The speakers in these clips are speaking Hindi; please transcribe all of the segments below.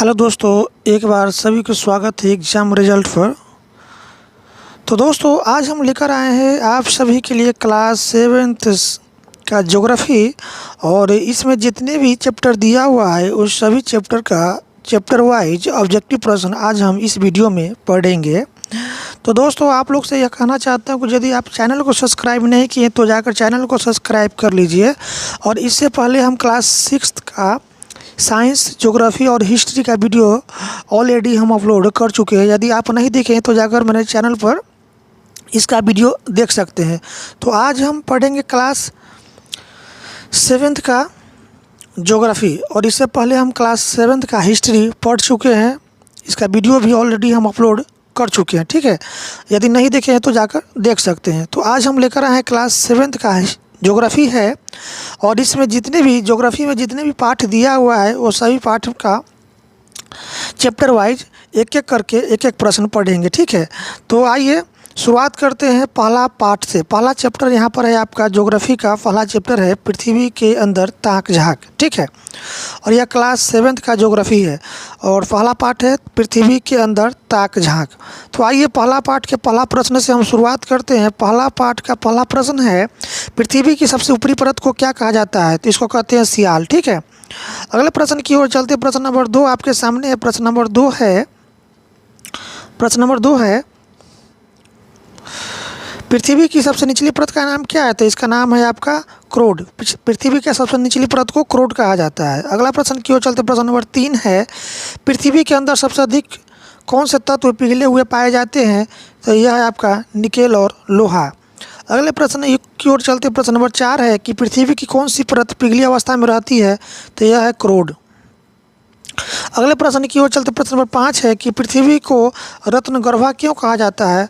हेलो दोस्तों, एक बार सभी को स्वागत है एग्ज़ाम रिजल्ट पर। तो दोस्तों, आज हम लेकर आए हैं आप सभी के लिए क्लास 7th का ज्योग्राफी। और इसमें जितने भी चैप्टर दिया हुआ है उस सभी चैप्टर का चैप्टर वाइज ऑब्जेक्टिव प्रश्न आज हम इस वीडियो में पढ़ेंगे। तो दोस्तों, आप लोग से यह कहना चाहता हूँ कि यदि आप चैनल को सब्सक्राइब नहीं किए तो जाकर चैनल को सब्सक्राइब कर लीजिए। और इससे पहले हम क्लास 6th का साइंस, ज्योग्राफी और हिस्ट्री का वीडियो ऑलरेडी हम अपलोड कर चुके हैं। यदि आप नहीं देखें तो जाकर मेरे चैनल पर इसका वीडियो देख सकते हैं। तो आज हम पढ़ेंगे क्लास 7th का ज्योग्राफी, और इससे पहले हम क्लास 7th का हिस्ट्री पढ़ चुके हैं। इसका वीडियो भी ऑलरेडी हम अपलोड कर चुके हैं, ठीक है। यदि नहीं देखे हैं तो जाकर देख सकते हैं। तो आज हम लेकर आए हैं क्लास 7th का ज्योग्राफी है, और इसमें जितने भी ज्योग्राफी में जितने भी पाठ दिया हुआ है वो सभी पाठ का चैप्टर वाइज एक एक करके एक एक प्रश्न पढ़ेंगे, ठीक है। तो आइए शुरुआत करते हैं पहला पाठ से। पहला चैप्टर यहाँ पर है आपका ज्योग्राफी का पहला चैप्टर है पृथ्वी के अंदर ताक झांक, ठीक है। और यह क्लास 7th का ज्योग्राफी है और पहला पाठ है पृथ्वी के अंदर ताक झांक। तो आइए पहला पाठ के पहला प्रश्न से हम शुरुआत करते हैं। पहला पाठ का पहला प्रश्न है पृथ्वी की सबसे ऊपरी परत को क्या कहा जाता है? तो इसको कहते हैं सियाल, ठीक है। अगले प्रश्न की ओर चलते, प्रश्न नंबर 2 आपके सामने है। प्रश्न नंबर 2 है पृथ्वी की सबसे निचली परत का नाम क्या है? तो इसका नाम है आपका क्रोड। पृथ्वी के सबसे निचली परत को क्रोड कहा जाता है। अगला प्रश्न की ओर चलते, प्रश्न नंबर 3 है पृथ्वी के अंदर सबसे अधिक कौन से तत्व पिघले हुए पाए जाते हैं? तो यह है आपका निकेल और लोहा। अगले प्रश्न की ओर चलते, प्रश्न नंबर 4 है कि पृथ्वी की कौन सी परत पिघली अवस्था में रहती है? तो यह है क्रोड। अगले प्रश्न की ओर चलते, प्रश्न नंबर 5 है कि पृथ्वी को रत्नगर्भा क्यों कहा जाता है?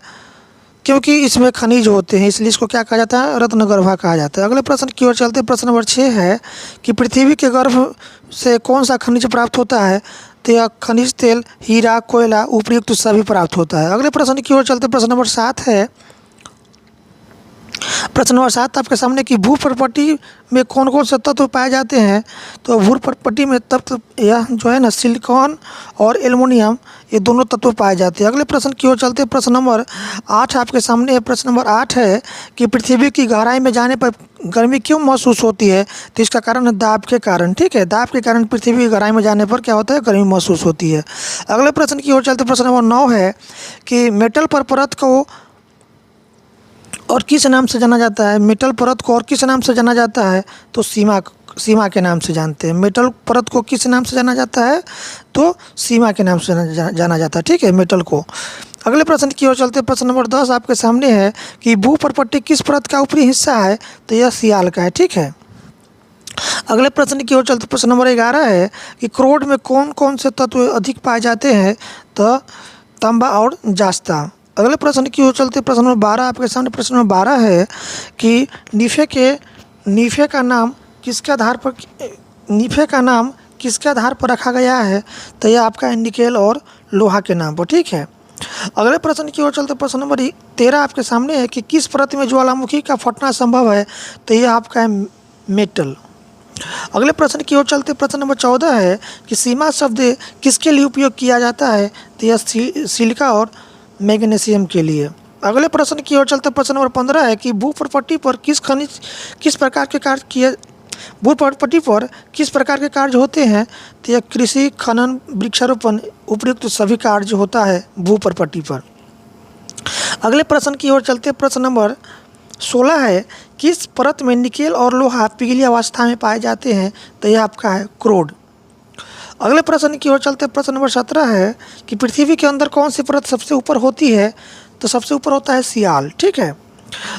क्योंकि इसमें खनिज होते हैं, इसलिए इसको क्या कहा जाता है? रत्नगर्भा कहा जाता है। अगले प्रश्न की ओर चलते, प्रश्न नंबर 6 है कि पृथ्वी के गर्भ से कौन सा खनिज प्राप्त होता है? तो यह खनिज तेल, हीरा, कोयला, उपयुक्त सभी प्राप्त होता है। अगले प्रश्न की ओर चलते, प्रश्न नंबर 7 है। प्रश्न नंबर 7 आपके सामने कि भूप्रपट्टी में कौन कौन से तत्व पाए जाते हैं? तो भूप्रपट्टी में तत्व यह जो है ना, सिलिकॉन और एल्युमिनियम, ये दोनों तत्व पाए जाते हैं। अगले प्रश्न की ओर चलते, प्रश्न नंबर 8 आपके सामने है। प्रश्न नंबर 8 है कि पृथ्वी की गहराई में जाने पर गर्मी क्यों महसूस होती है? तो इसका कारण है दाब के कारण, ठीक है। दाब के कारण पृथ्वी की गहराई में जाने पर क्या होता है? गर्मी महसूस होती है। अगले प्रश्न की ओर चलते, प्रश्न नंबर 9 है कि मेटल पर परत को और किस नाम से जाना जाता है? मेटल परत को और किस नाम से जाना जाता है? तो सीमा के नाम से जानते हैं। मेटल परत को किस नाम से जाना जाता है? तो सीमा के नाम से जाना जाता है, ठीक है, मेटल को। अगले प्रश्न की ओर चलते, प्रश्न नंबर 10 आपके सामने है कि भूप्रपट्टी किस परत का ऊपरी हिस्सा है? तो यह सियाल का है, ठीक है। अगले प्रश्न की ओर चलते, प्रश्न नंबर 11 है कि क्रोड में कौन कौन से तत्व अधिक पाए जाते हैं? तो तांबा और जास्ता। अगले प्रश्न की ओर चलते, प्रश्न नंबर 12 आपके सामने। प्रश्न नंबर 12 है कि नीफे का नाम किसके आधार पर रखा गया है? तो यह आपका निकेल और लोहा के नाम पर, ठीक है। अगले प्रश्न की ओर चलते, प्रश्न नंबर 13 आपके सामने है कि किस परत में ज्वालामुखी का फटना संभव है? तो यह आपका है मेटल। अगले प्रश्न की ओर चलते, प्रश्न नंबर 14 है कि सीमा शब्द किसके लिए उपयोग किया जाता है? तो यह सिलिका और मैग्नीशियम के लिए। अगले प्रश्न की ओर चलते, प्रश्न नंबर 15 है कि भूप्रपट्टी पर किस प्रकार के कार्य होते हैं? तो यह कृषि, खनन, वृक्षारोपण, उपयुक्त सभी कार्य होता है भूप्रपट्टी पर। अगले प्रश्न की ओर चलते, प्रश्न नंबर 16 है किस परत में निकेल और लोहा पिघली अवस्था में पाए जाते हैं? तो यह आपका है क्रोड। अगले प्रश्न की ओर चलते, प्रश्न नंबर 17 है कि पृथ्वी के अंदर कौन सी परत सबसे ऊपर होती है? तो सबसे ऊपर होता है सियाल, ठीक है।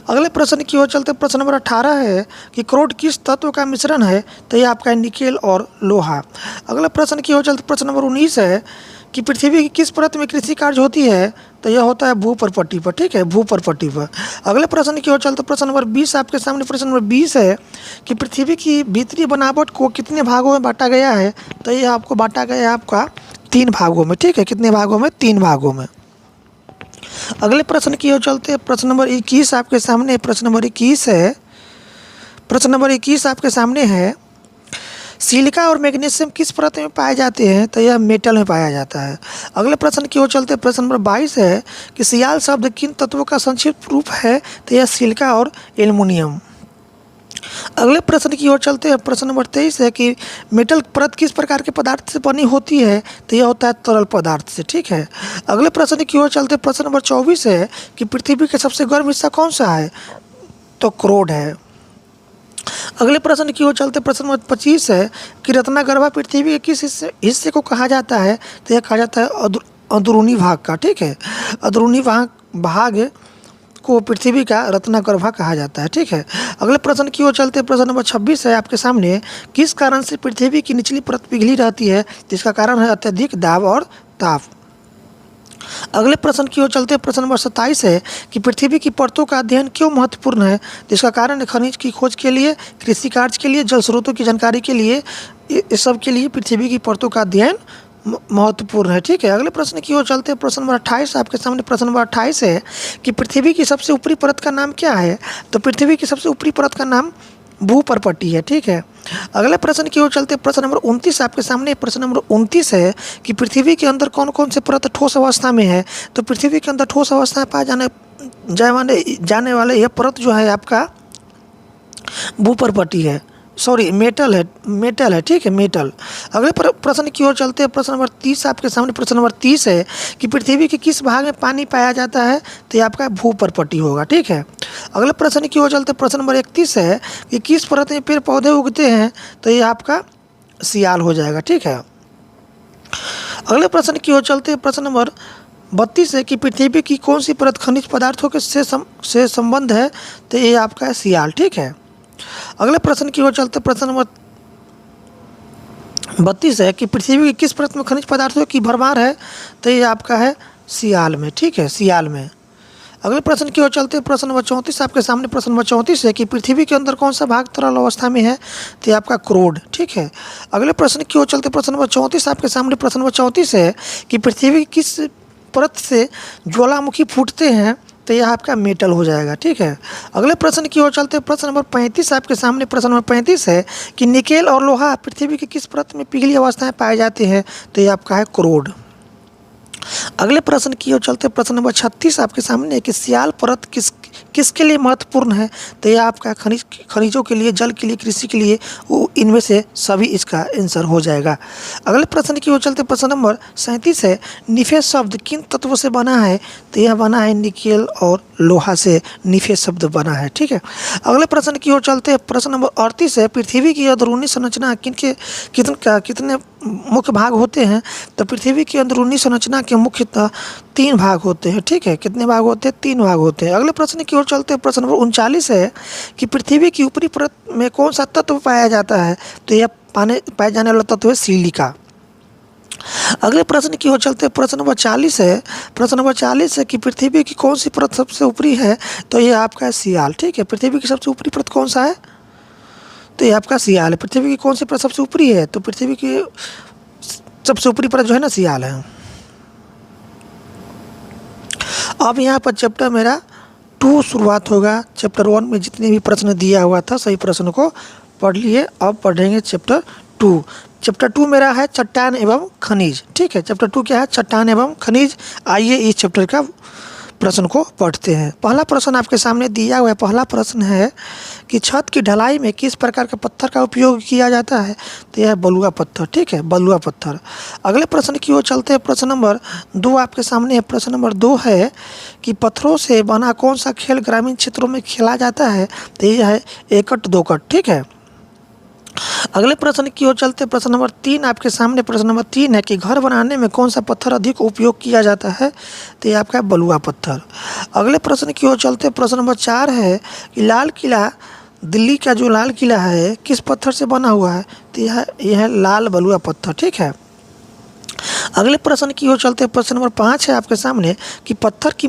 अगले प्रश्न की ओर चलते, प्रश्न नंबर 18 है कि क्रोड किस तत्व का मिश्रण है? तो यह आपका है निकेल और लोहा। अगले प्रश्न की ओर चलते, प्रश्न नंबर 19 है कि पृथ्वी की किस परत में कृषि कार्य होती है? तो यह होता है भूप्रपट्टी पर, ठीक है, भूप्रपट्टी पर। अगले प्रश्न की ओर चलते, प्रश्न नंबर 20 आपके सामने। प्रश्न नंबर 20 है कि पृथ्वी की भीतरी बनावट को कितने भागों में बांटा गया है? तो यह आपको बांटा गया है आपका 3 भागों में, ठीक है। कितने भागों में? 3 भागों में। अगले प्रश्न की ओर चलते, प्रश्न नंबर 21 आपके सामने। प्रश्न नंबर 21 है, प्रश्न नंबर 21 आपके सामने है सिलिका और मैग्नीशियम किस परत में पाए जाते हैं? तो यह मेटल में पाया जाता है। अगले प्रश्न की ओर चलते हैं। प्रश्न नंबर 22 है कि सियाल शब्द किन तत्वों का संक्षिप्त रूप है? तो यह सिलिका और एल्युमिनियम। अगले प्रश्न की ओर चलते हैं। प्रश्न नंबर 23 है कि मेटल परत किस प्रकार के पदार्थ से बनी होती है? तो यह होता है तरल पदार्थ से। ठीक है। अगले प्रश्न की ओर चलते हैं। प्रश्न नंबर 24 है कि पृथ्वी का सबसे गर्म हिस्सा कौन सा है? तो क्रोड है। अगले प्रश्न की ओर चलते प्रश्न नंबर 25 है कि रत्नागर्भा पृथ्वी के किस हिस्से को कहा जाता है? तो यह कहा जाता है अंदरूनी भाग का। ठीक है। अंदरूनी भाग को पृथ्वी का रत्नागर्भा कहा जाता है। ठीक है। अगले प्रश्न की ओर चलते प्रश्न नंबर 26 है आपके सामने, किस कारण से पृथ्वी की निचली परत पिघली रहती है? जिसका कारण है अत्यधिक दाब और ताप। अगले प्रश्न की ओर चलते प्रश्न नंबर 27 है कि पृथ्वी की परतों का अध्ययन क्यों महत्वपूर्ण है? जिसका कारण है खनिज की खोज के लिए, कृषि कार्य के लिए, जल स्रोतों की जानकारी के लिए, इस सब के लिए पृथ्वी की परतों का अध्ययन महत्वपूर्ण है। ठीक है। अगले प्रश्न की ओर चलते हैं। प्रश्न नंबर 28 आपके सामने प्रश्न नंबर 28 है कि पृथ्वी की सबसे ऊपरी परत का नाम क्या है? तो पृथ्वी की सबसे ऊपरी परत का नाम भूपर्पटी है। ठीक है। अगले प्रश्न की ओर चलते प्रश्न नंबर 29 आपके सामने प्रश्न नंबर 29 है कि पृथ्वी के अंदर कौन कौन से परत ठोस अवस्था में है? तो पृथ्वी के अंदर ठोस अवस्था में पाए जाने वाले यह परत जो है आपका भूपर्पटी है, सॉरी मेटल है। ठीक है, मेटल। अगले प्रश्न की ओर चलते हैं। प्रश्न नंबर 30 आपके सामने प्रश्न नंबर 30 है कि पृथ्वी के किस भाग में पानी पाया जाता है? तो ये आपका भूपर्पटी होगा। ठीक है। अगले प्रश्न की ओर चलते प्रश्न नंबर 31 है कि किस परत में पेड़ पौधे उगते हैं? तो ये आपका सियाल हो जाएगा। ठीक है। अगले प्रश्न की ओर चलते प्रश्न नंबर 32 है कि पृथ्वी की कौन सी परत खनिज पदार्थों के से संबंध है? तो ये आपका है सियाल। ठीक है। अगले प्रश्न की ओर चलते प्रश्न नंबर 32 है कि पृथ्वी की किस परत में खनिज पदार्थों की भरमार है? तो ये आपका है सियाल में। ठीक है, सियाल में। अगले प्रश्न की ओर चलते प्रश्न नंबर 34 आपके सामने प्रश्न नंबर 34 है कि पृथ्वी के अंदर कौन सा भाग तरल अवस्था में है? तो ये आपका क्रोड। ठीक है। अगले प्रश्न की ओर चलते प्रश्न नंबर 34 आपके सामने प्रश्न नंबर 34 है कि पृथ्वी की किस परत से ज्वालामुखी फूटते हैं? तो यह आपका मेटल हो जाएगा। ठीक है। अगले प्रश्न की ओर चलते प्रश्न नंबर 35 आपके सामने प्रश्न नंबर 35 है कि निकेल और लोहा पृथ्वी की किस परत में पिघली अवस्था में पाए जाते हैं? तो यह आपका है क्रोड। अगले प्रश्न की ओर चलते प्रश्न नंबर 36 आपके सामने है कि सियाल परत किसके लिए महत्वपूर्ण है? तो यह आपका खनिजों के लिए, जल के लिए, कृषि के लिए, इनमें से सभी इसका आंसर हो जाएगा। अगले प्रश्न की ओर चलते प्रश्न नंबर 37 है निफेस शब्द किन तत्वों से बना है? तो यह बना है निकेल और लोहा से निफेस शब्द बना है। ठीक है। अगले प्रश्न की ओर चलते प्रश्न नंबर 38 है पृथ्वी की अंदरूनी संरचना कितने मुख्य भाग होते हैं? तो पृथ्वी की अंदरूनी संरचना के मुख्यतः 3 भाग होते हैं। ठीक है। कितने भाग होते हैं? 3 भाग होते हैं। अगले प्रश्न की ओर चलते प्रश्न नंबर 39 है कि पृथ्वी की ऊपरी परत में कौन सा तत्व पाया जाता है? तो यह पाए जाने वाला तत्व है सिलिका। अगले प्रश्न की ओर चलते प्रश्न नंबर 40 है। प्रश्न नंबर 40 है कि पृथ्वी की कौन सी परत सबसे ऊपरी है? तो यह आपका है सियाल। ठीक है। पृथ्वी की सबसे ऊपरी परत कौन सा है? तो ये आपका सियाल है। पृथ्वी की कौन सी परत सबसे ऊपरी है? तो पृथ्वी की सबसे ऊपरी परत जो है ना, सियाल है। अब यहाँ पर चैप्टर मेरा 2 शुरुआत होगा। चैप्टर 1 में जितने भी प्रश्न दिया हुआ था सही प्रश्न को पढ़ लिए। अब पढ़ेंगे चैप्टर 2। चैप्टर 2 मेरा है चट्टान एवं खनिज। ठीक है। चैप्टर 2 क्या है? चट्टान एवं खनिज। आइए इस चैप्टर का प्रश्न को पढ़ते हैं। पहला प्रश्न आपके सामने दिया हुआ है। पहला प्रश्न है कि छत की ढलाई में किस प्रकार के पत्थर का उपयोग किया जाता है? तो यह है बलुआ पत्थर। ठीक है, बलुआ पत्थर। अगले प्रश्न की ओर चलते हैं। प्रश्न नंबर 2 आपके सामने है। प्रश्न नंबर 2 है कि पत्थरों से बना कौन सा खेल ग्रामीण क्षेत्रों में खेला जाता है? तो यह है एकट दोकट। ठीक है। अगले प्रश्न की ओर चलते प्रश्न नंबर 3 आपके सामने प्रश्न नंबर 3 है कि घर बनाने में कौन सा पत्थर अधिक उपयोग किया जाता है? तो ये आपका बलुआ पत्थर। अगले प्रश्न की ओर चलते प्रश्न नंबर 4 है कि लाल किला, दिल्ली का जो लाल किला है किस पत्थर से बना हुआ है? तो यह है लाल बलुआ पत्थर। ठीक है। अगले प्रश्न की ओर चलते प्रश्न नंबर 5 है आपके सामने कि पत्थर की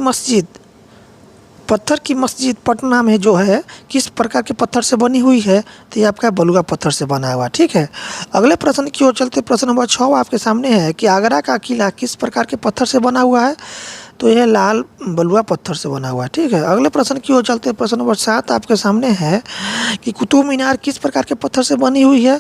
मस्जिद पटना में जो है किस प्रकार के पत्थर से बनी हुई है? तो ये आपका बलुआ पत्थर से बना हुआ। ठीक है। अगले प्रश्न की ओर चलते प्रश्न नंबर 6 आपके सामने है कि आगरा का किला किस प्रकार के पत्थर से बना हुआ है? तो यह लाल बलुआ पत्थर से बना हुआ है। ठीक है। अगले प्रश्न की ओर चलते प्रश्न नंबर 7 आपके सामने है कि कुतुब मीनार किस प्रकार के पत्थर से बनी हुई है?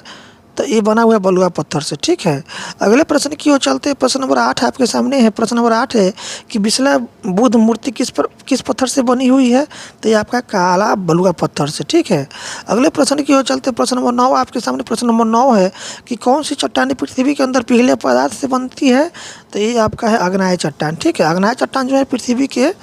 तो ये बना हुआ है बलुआ पत्थर से, ठीक है। अगले प्रश्न की ओर चलते हैं। प्रश्न नंबर 8 आपके सामने है। प्रश्न नंबर 8 है कि बिस्ला बुद्ध मूर्ति किस पत्थर से बनी हुई है? तो ये आपका काला बलुआ पत्थर से, ठीक है। अगले प्रश्न की ओर चलते हैं। प्रश्न नंबर 9 आपके सामने। प्रश्न नंबर 9 है कि कौन सी चट्टानी पृथ्वी के अंदर पिघले पदार्थ से बनती है? तो ये आपका है अग्नाय चट्टान, ठीक है। अग्नाय चट्टान जो है पृथ्वी के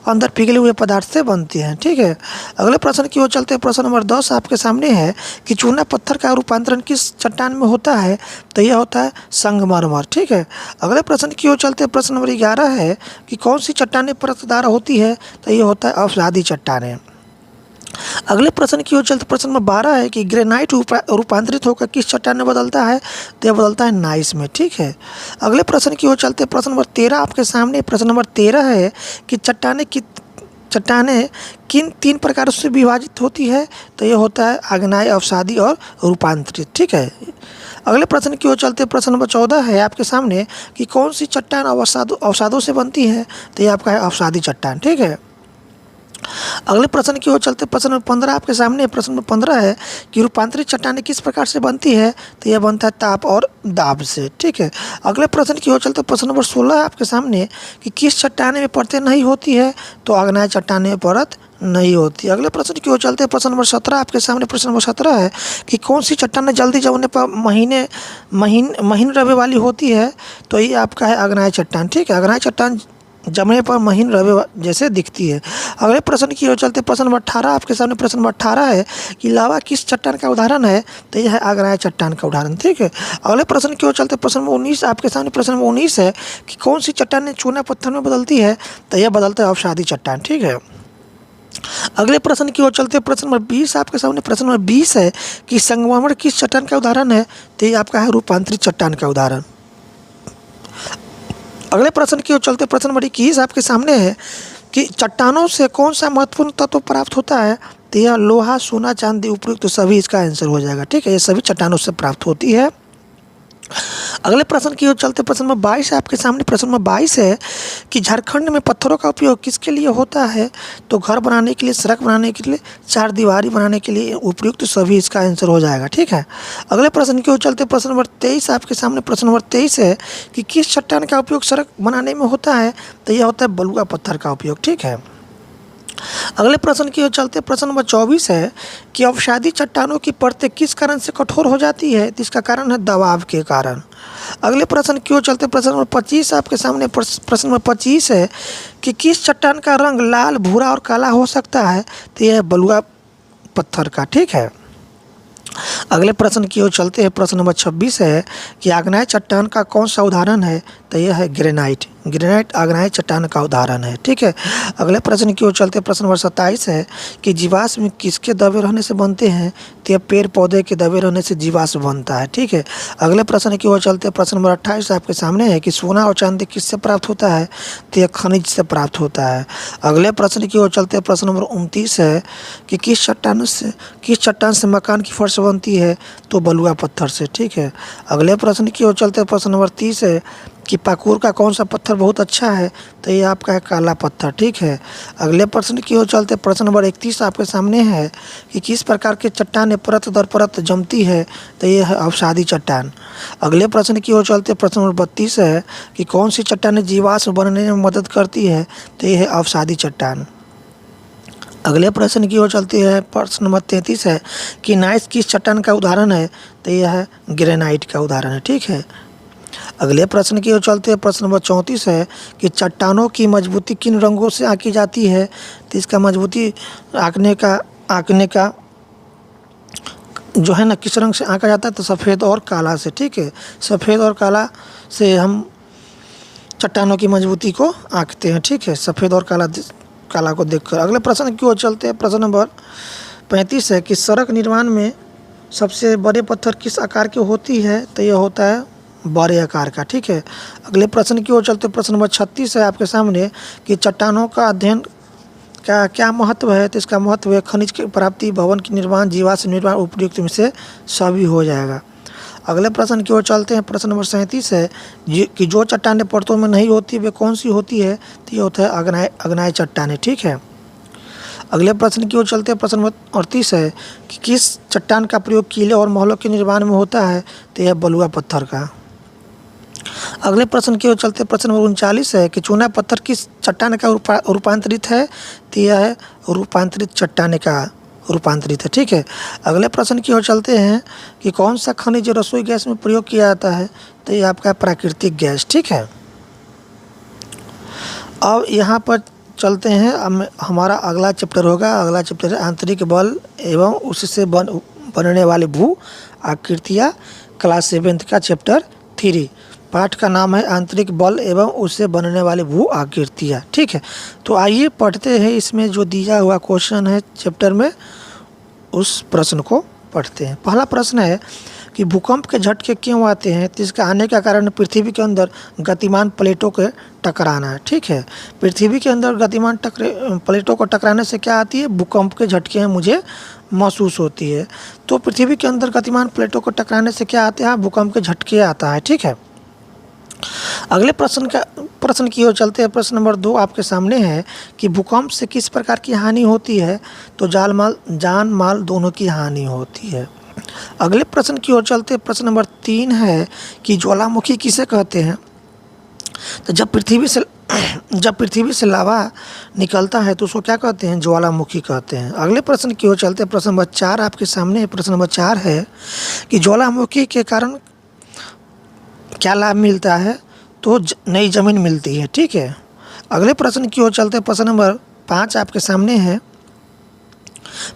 अंदर पिघले हुए पदार्थ से बनती हैं, ठीक है। अगले प्रश्न की ओर चलते हैं। प्रश्न नंबर 10 आपके सामने है कि चूना पत्थर का रूपांतरण किस चट्टान में होता है? तो यह होता है संगमरमर, ठीक है। अगले प्रश्न की ओर चलते हैं। प्रश्न नंबर 11 है कि कौन सी चट्टानें परतदार होती है? तो ये होता है अवसादी चट्टानें। अगले प्रश्न की ओर चलते प्रश्न नंबर 12 है कि ग्रेनाइट रूपांतरित होकर किस चट्टान में बदलता है? तो यह बदलता है नाइस में, ठीक है। अगले प्रश्न की ओर चलते प्रश्न नंबर 13 आपके सामने। प्रश्न नंबर 13 है कि चट्टानें किन 3 प्रकारों से विभाजित होती है? तो ये होता है आग्नेय, अवसादी और रूपांतरित, ठीक है। अगले प्रश्न की ओर चलते प्रश्न नंबर 14 है आपके सामने कि कौन सी चट्टान अवसादों से बनती है? तो ये आपका है अवसादी चट्टान, ठीक है। अगले प्रश्न की ओर चलते प्रश्न नंबर 15 आपके सामने। प्रश्न नंबर 15 है कि रूपांतरित चट्टानें किस प्रकार से बनती है? तो यह बनता है ताप और दाब से, ठीक है। अगले प्रश्न की ओर चलते प्रश्न नंबर 16 आपके सामने कि किस चट्टाने में परतें नहीं होती है? तो आग्नेय चट्टाने में परत नहीं होती। अगले प्रश्न की ओर चलते प्रश्न नंबर 17 आपके सामने। प्रश्न नंबर 17 है कि कौन सी चट्टानें जल्दी जमने पर महीन रवे वाली होती है? तो ये आपका है आग्नेय चट्टान, ठीक है। आग्नेय चट्टान जमने पर महीन रवे जैसे दिखती है। अगले प्रश्न की ओर चलते प्रश्न नंबर 18 आपके सामने। प्रश्न नंबर 18 है कि लावा किस चट्टान का उदाहरण है? तो यह है आग्नेय चट्टान का उदाहरण, ठीक है। अगले प्रश्न की ओर चलते प्रश्न नंबर 19 आपके सामने। प्रश्न नंबर 19 है कि कौन सी चट्टान चूना पत्थर में बदलती है? तो यह बदलता है अवसादी चट्टान, ठीक है। अगले प्रश्न की ओर चलते प्रश्न नंबर 20 आपके सामने। प्रश्न नंबर 20 है कि संगमरमर किस चट्टान का उदाहरण है? तो ये आपका है रूपांतरित चट्टान का उदाहरण। अगले प्रश्न की ओर चलते प्रश्न नंबर 21 आपके सामने है कि चट्टानों से कौन सा महत्वपूर्ण तत्व प्राप्त होता है? तो यह लोहा, सोना, चांदी, उपयुक्त, तो सभी इसका आंसर हो जाएगा, ठीक है। ये सभी चट्टानों से प्राप्त होती है। अगले प्रश्न की ओर चलते प्रश्न नंबर 22 है आपके सामने। प्रश्न नंबर 22 है कि झारखंड में पत्थरों का उपयोग किसके लिए होता है? तो घर बनाने के लिए, सड़क बनाने के लिए, चारदीवारी बनाने के लिए उपयुक्त, तो सभी इसका आंसर हो जाएगा, ठीक है। अगले प्रश्न की ओर चलते प्रश्न नंबर 23 आपके सामने। प्रश्न नंबर 23 है कि किस चट्टान का उपयोग सड़क बनाने में होता है? तो यह होता है बलुआ पत्थर का उपयोग, ठीक है। अगले प्रश्न की ओर चलते प्रश्न नंबर 24 है कि अवसादी चट्टानों की परतें किस कारण से कठोर हो जाती है? तो इसका कारण है दबाव के कारण। अगले प्रश्न की ओर चलते प्रश्न नंबर 25 आपके सामने। प्रश्न नंबर 25 है कि किस चट्टान का रंग लाल, भूरा और काला हो सकता है? तो यह बलुआ पत्थर का, ठीक है। अगले प्रश्न की ओर चलते हैं। प्रश्न नंबर 26 है कि आग्नेय चट्टान का कौन सा उदाहरण है? तो यह है ग्रेनाइट। ग्रेनाइट आग्नेय चट्टान का उदाहरण है, ठीक है। अगले प्रश्न की ओर चलते प्रश्न नंबर 27 है कि जीवाश्म किसके दबे रहने से बनते हैं? तो यह पेड़ पौधे के दबे रहने से जीवाश्म बनता है, ठीक है। अगले प्रश्न की ओर चलते प्रश्न नंबर 28 आपके सामने है कि सोना और चांदी किससे प्राप्त होता है? तो यह खनिज से प्राप्त होता है। अगले प्रश्न की ओर चलते प्रश्न नंबर 29 है कि किस चट्टान से मकान की फर्श बनती है? तो बलुआ पत्थर से, ठीक है। अगले प्रश्न की ओर चलते प्रश्न नंबर 30 है कि पाकुर का कौन सा पत्थर बहुत अच्छा है? तो ये आपका है काला पत्थर, ठीक है। अगले प्रश्न की ओर चलते प्रश्न नंबर 31 आपके सामने है कि किस प्रकार की चट्टान परत दर परत जमती है? तो ये है अवसादी चट्टान। अगले प्रश्न की ओर चलते प्रश्न नंबर 32 है कि कौन सी चट्टान जीवाश्म बनने में मदद करती है? तो ये है अवसादी चट्टान। अगले प्रश्न की ओर चलती है। प्रश्न नंबर 33 है कि नाइस किस चट्टान का उदाहरण है? तो यह है ग्रेनाइट का उदाहरण है, ठीक है। अगले प्रश्न की ओर चलते हैं। प्रश्न नंबर 34 है कि चट्टानों की मजबूती किन रंगों से आंकी जाती है? तो इसका मजबूती आंकने का जो है ना किस रंग से आंका जाता है? तो सफ़ेद और काला से, ठीक है। सफ़ेद और काला से हम चट्टानों की मजबूती को आंकते हैं, ठीक है, सफ़ेद और काला को देखकर। अगले प्रश्न की ओर चलते हैं। प्रश्न नंबर 35 है कि सड़क निर्माण में सबसे बड़े पत्थर किस आकार की होती है? तो यह होता है बड़े आकार का, ठीक है। अगले प्रश्न की ओर चलते प्रश्न नंबर 36 है आपके सामने कि चट्टानों का अध्ययन का क्या महत्व है? तो इसका महत्व है खनिज की प्राप्ति, भवन की निर्माण, जीवाश्म निर्माण, उपयुक्त में से सभी हो जाएगा। अगले प्रश्न की ओर चलते हैं। प्रश्न नंबर 37 है कि जो चट्टानें परतों में नहीं होती वे कौन सी होती है? तो ये होता है अग्नाय चट्टानें, ठीक है। अगले प्रश्न की ओर चलते हैं। प्रश्न नंबर 38 है कि किस चट्टान का प्रयोग किले और महलों के निर्माण में होता है, तो यह बलुआ पत्थर का। अगले प्रश्न की ओर चलते हैं। प्रश्न नंबर 39 है कि चूना पत्थर किस चट्टान का रूपांतरित है, तो यह है रूपांतरित चट्टान का रूपांतरित है। ठीक है। अगले प्रश्न की ओर चलते हैं कि कौन सा खनिज रसोई गैस में प्रयोग किया जाता है, तो यह आपका प्राकृतिक गैस। ठीक है। अब यहाँ पर चलते हैं। अब हमारा अगला चैप्टर होगा, अगला चैप्टर है आंतरिक बल एवं उससे बनने वाली भू आकृतियाँ, क्लास 7 का चैप्टर 3। पाठ का नाम है आंतरिक बल एवं उससे बनने वाली भू आकृतियाँ। ठीक है। तो आइए पढ़ते हैं, इसमें जो दिया हुआ क्वेश्चन है चैप्टर में उस प्रश्न को पढ़ते हैं। पहला प्रश्न है कि भूकंप के झटके क्यों आते हैं, तो इसका आने का कारण पृथ्वी के अंदर गतिमान प्लेटों के टकराना है। ठीक है। पृथ्वी के अंदर गतिमान प्लेटों को टकराने से क्या आती है, भूकंप के झटके मुझे महसूस होती है। तो पृथ्वी के अंदर गतिमान प्लेटों को टकराने से क्या आते हैं, भूकंप के झटके आता है। ठीक है। अगले प्रश्न की ओर चलते हैं। प्रश्न नंबर 2 आपके सामने है कि भूकंप से किस प्रकार की हानि होती है, तो जान माल दोनों की हानि होती है। अगले प्रश्न की ओर चलते हैं। प्रश्न नंबर 3 है कि ज्वालामुखी किसे कहते हैं, तो जब पृथ्वी से लावा निकलता है तो उसको क्या कहते हैं, ज्वालामुखी कहते हैं। अगले प्रश्न की ओर चलते हैं। प्रश्न नंबर 4 आपके सामने है। प्रश्न नंबर 4 है कि ज्वालामुखी के कारण क्या लाभ मिलता है, तो नई ज़मीन मिलती है। ठीक है। अगले प्रश्न की ओर चलते हैं। प्रश्न नंबर 5 आपके सामने है।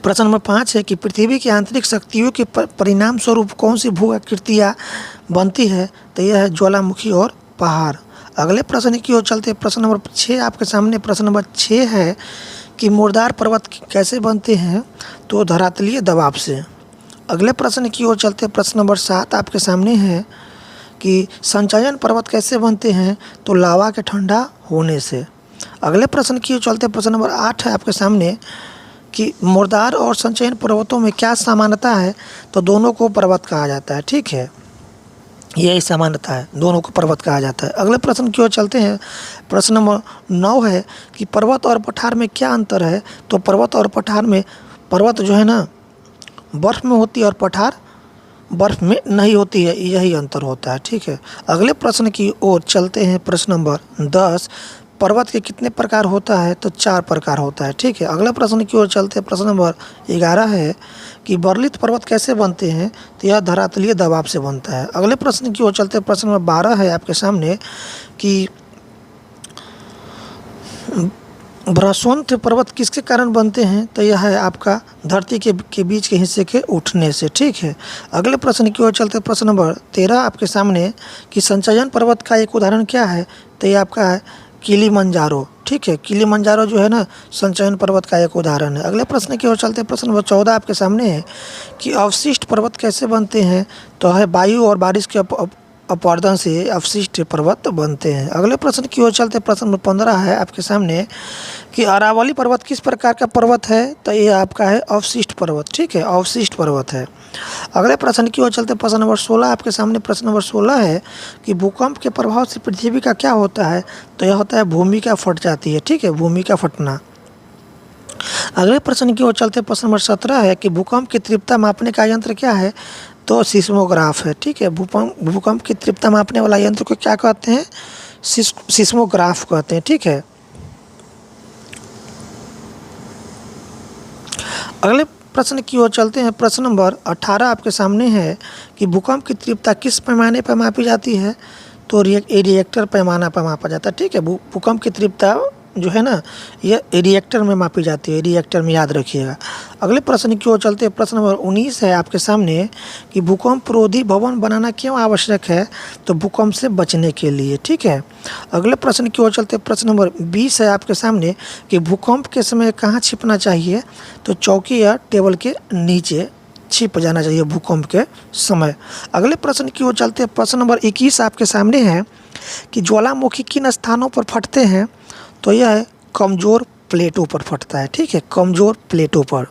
प्रश्न नंबर 5 है कि पृथ्वी की आंतरिक शक्तियों के परिणाम स्वरूप कौन सी भू आकृतियाँ बनती है, तो यह है ज्वालामुखी और पहाड़। अगले प्रश्न की ओर चलते हैं। प्रश्न नंबर 6 आपके सामने। प्रश्न नंबर 6 है कि मुर्दार पर्वत कैसे बनते हैं, तो धरातलीय दबाव से। अगले प्रश्न की ओर चलते हैं। प्रश्न नंबर 7 आपके सामने है कि संचयन पर्वत कैसे बनते हैं, तो लावा के ठंडा होने से। अगले प्रश्न की ओर चलते हैं। प्रश्न नंबर 8 है आपके सामने कि मुर्दार और संचयन पर्वतों में क्या समानता है, तो दोनों को पर्वत कहा जाता है। ठीक है। यही समानता है, दोनों को पर्वत कहा जाता है। अगले प्रश्न की ओर चलते हैं। प्रश्न नंबर 9 है कि पर्वत और पठार में क्या अंतर है, तो पर्वत और पठार में पर्वत जो है ना बर्फ़ में होती है और पठार बर्फ़ में नहीं होती है, यही अंतर होता है। ठीक है। अगले प्रश्न की ओर चलते हैं। प्रश्न नंबर 10 पर्वत के कितने प्रकार होता है, तो 4 प्रकार होता है। ठीक है। अगले प्रश्न की ओर चलते हैं। प्रश्न नंबर 11 है कि बर्लित पर्वत कैसे बनते हैं, तो यह धरातलीय दबाव से बनता है। अगले प्रश्न की ओर चलते हैं। प्रश्न नंबर 12 है आपके सामने कि बृहस्पति पर्वत किसके कारण बनते हैं, तो यह है आपका धरती के बीच के हिस्से के उठने से। ठीक है। अगले प्रश्न की ओर चलते हैं। प्रश्न नंबर 13 आपके सामने कि संचयन पर्वत का एक उदाहरण क्या है, तो यह आपका है किलिमंजारो। ठीक है। किलिमंजारो जो है ना संचयन पर्वत का एक उदाहरण है। अगले प्रश्न की ओर चलते हैं। प्रश्न नंबर 14 आपके सामने है कि अवशिष्ट पर्वत कैसे बनते हैं, तो है वायु और बारिश के अपवर्तन से अवशिष्ट पर्वत बनते हैं। अगले प्रश्न की ओर चलते हैं। प्रश्न नंबर 15 है आपके सामने कि अरावली पर्वत किस प्रकार का पर्वत है, तो ये आपका है अवशिष्ट पर्वत। ठीक है। अवशिष्ट पर्वत है। अगले प्रश्न की ओर चलते हैं। प्रश्न नंबर 16 आपके सामने। प्रश्न नंबर 16 है कि भूकंप के प्रभाव से पृथ्वी का क्या होता है, तो यह होता है भूमि का फट जाती है। ठीक है। भूमि का फटना। अगले प्रश्न की ओर चलते हैं। प्रश्न नंबर 17 है कि भूकंप की तीव्रता मापने का यंत्र क्या है, तो सिस्मोग्राफ है। ठीक है। भूकंप की तीव्रता मापने वाला यंत्र को क्या कहते हैं, सिस्मोग्राफ कहते हैं। ठीक है। अगले प्रश्न की ओर चलते हैं। प्रश्न नंबर 18 आपके सामने है कि भूकंप की तीव्रता किस पैमाने पर मापी जाती है, तो रिएक्टर पैमाना पर मापा जाता है। ठीक है। भूकंप की तीव्रता जो है ना ये रिएक्टर में मापी जाती है, रिएक्टर में याद रखिएगा। अगले प्रश्न की ओर चलते हैं। प्रश्न नंबर 19 है आपके सामने कि भूकंप रोधी भवन बनाना क्यों आवश्यक है, तो भूकंप से बचने के लिए। ठीक है। अगले प्रश्न की ओर चलते हैं। प्रश्न नंबर 20 है आपके सामने कि भूकंप के समय कहाँ छिपना चाहिए, तो चौकी या टेबल के नीचे छिप जाना चाहिए भूकंप के समय। अगले प्रश्न की ओर चलते हैं। प्रश्न नंबर 21 आपके सामने है कि ज्वालामुखी किन स्थानों पर फटते हैं, तो यह है कमज़ोर प्लेटों पर फटता है। ठीक है। कमज़ोर प्लेटों पर।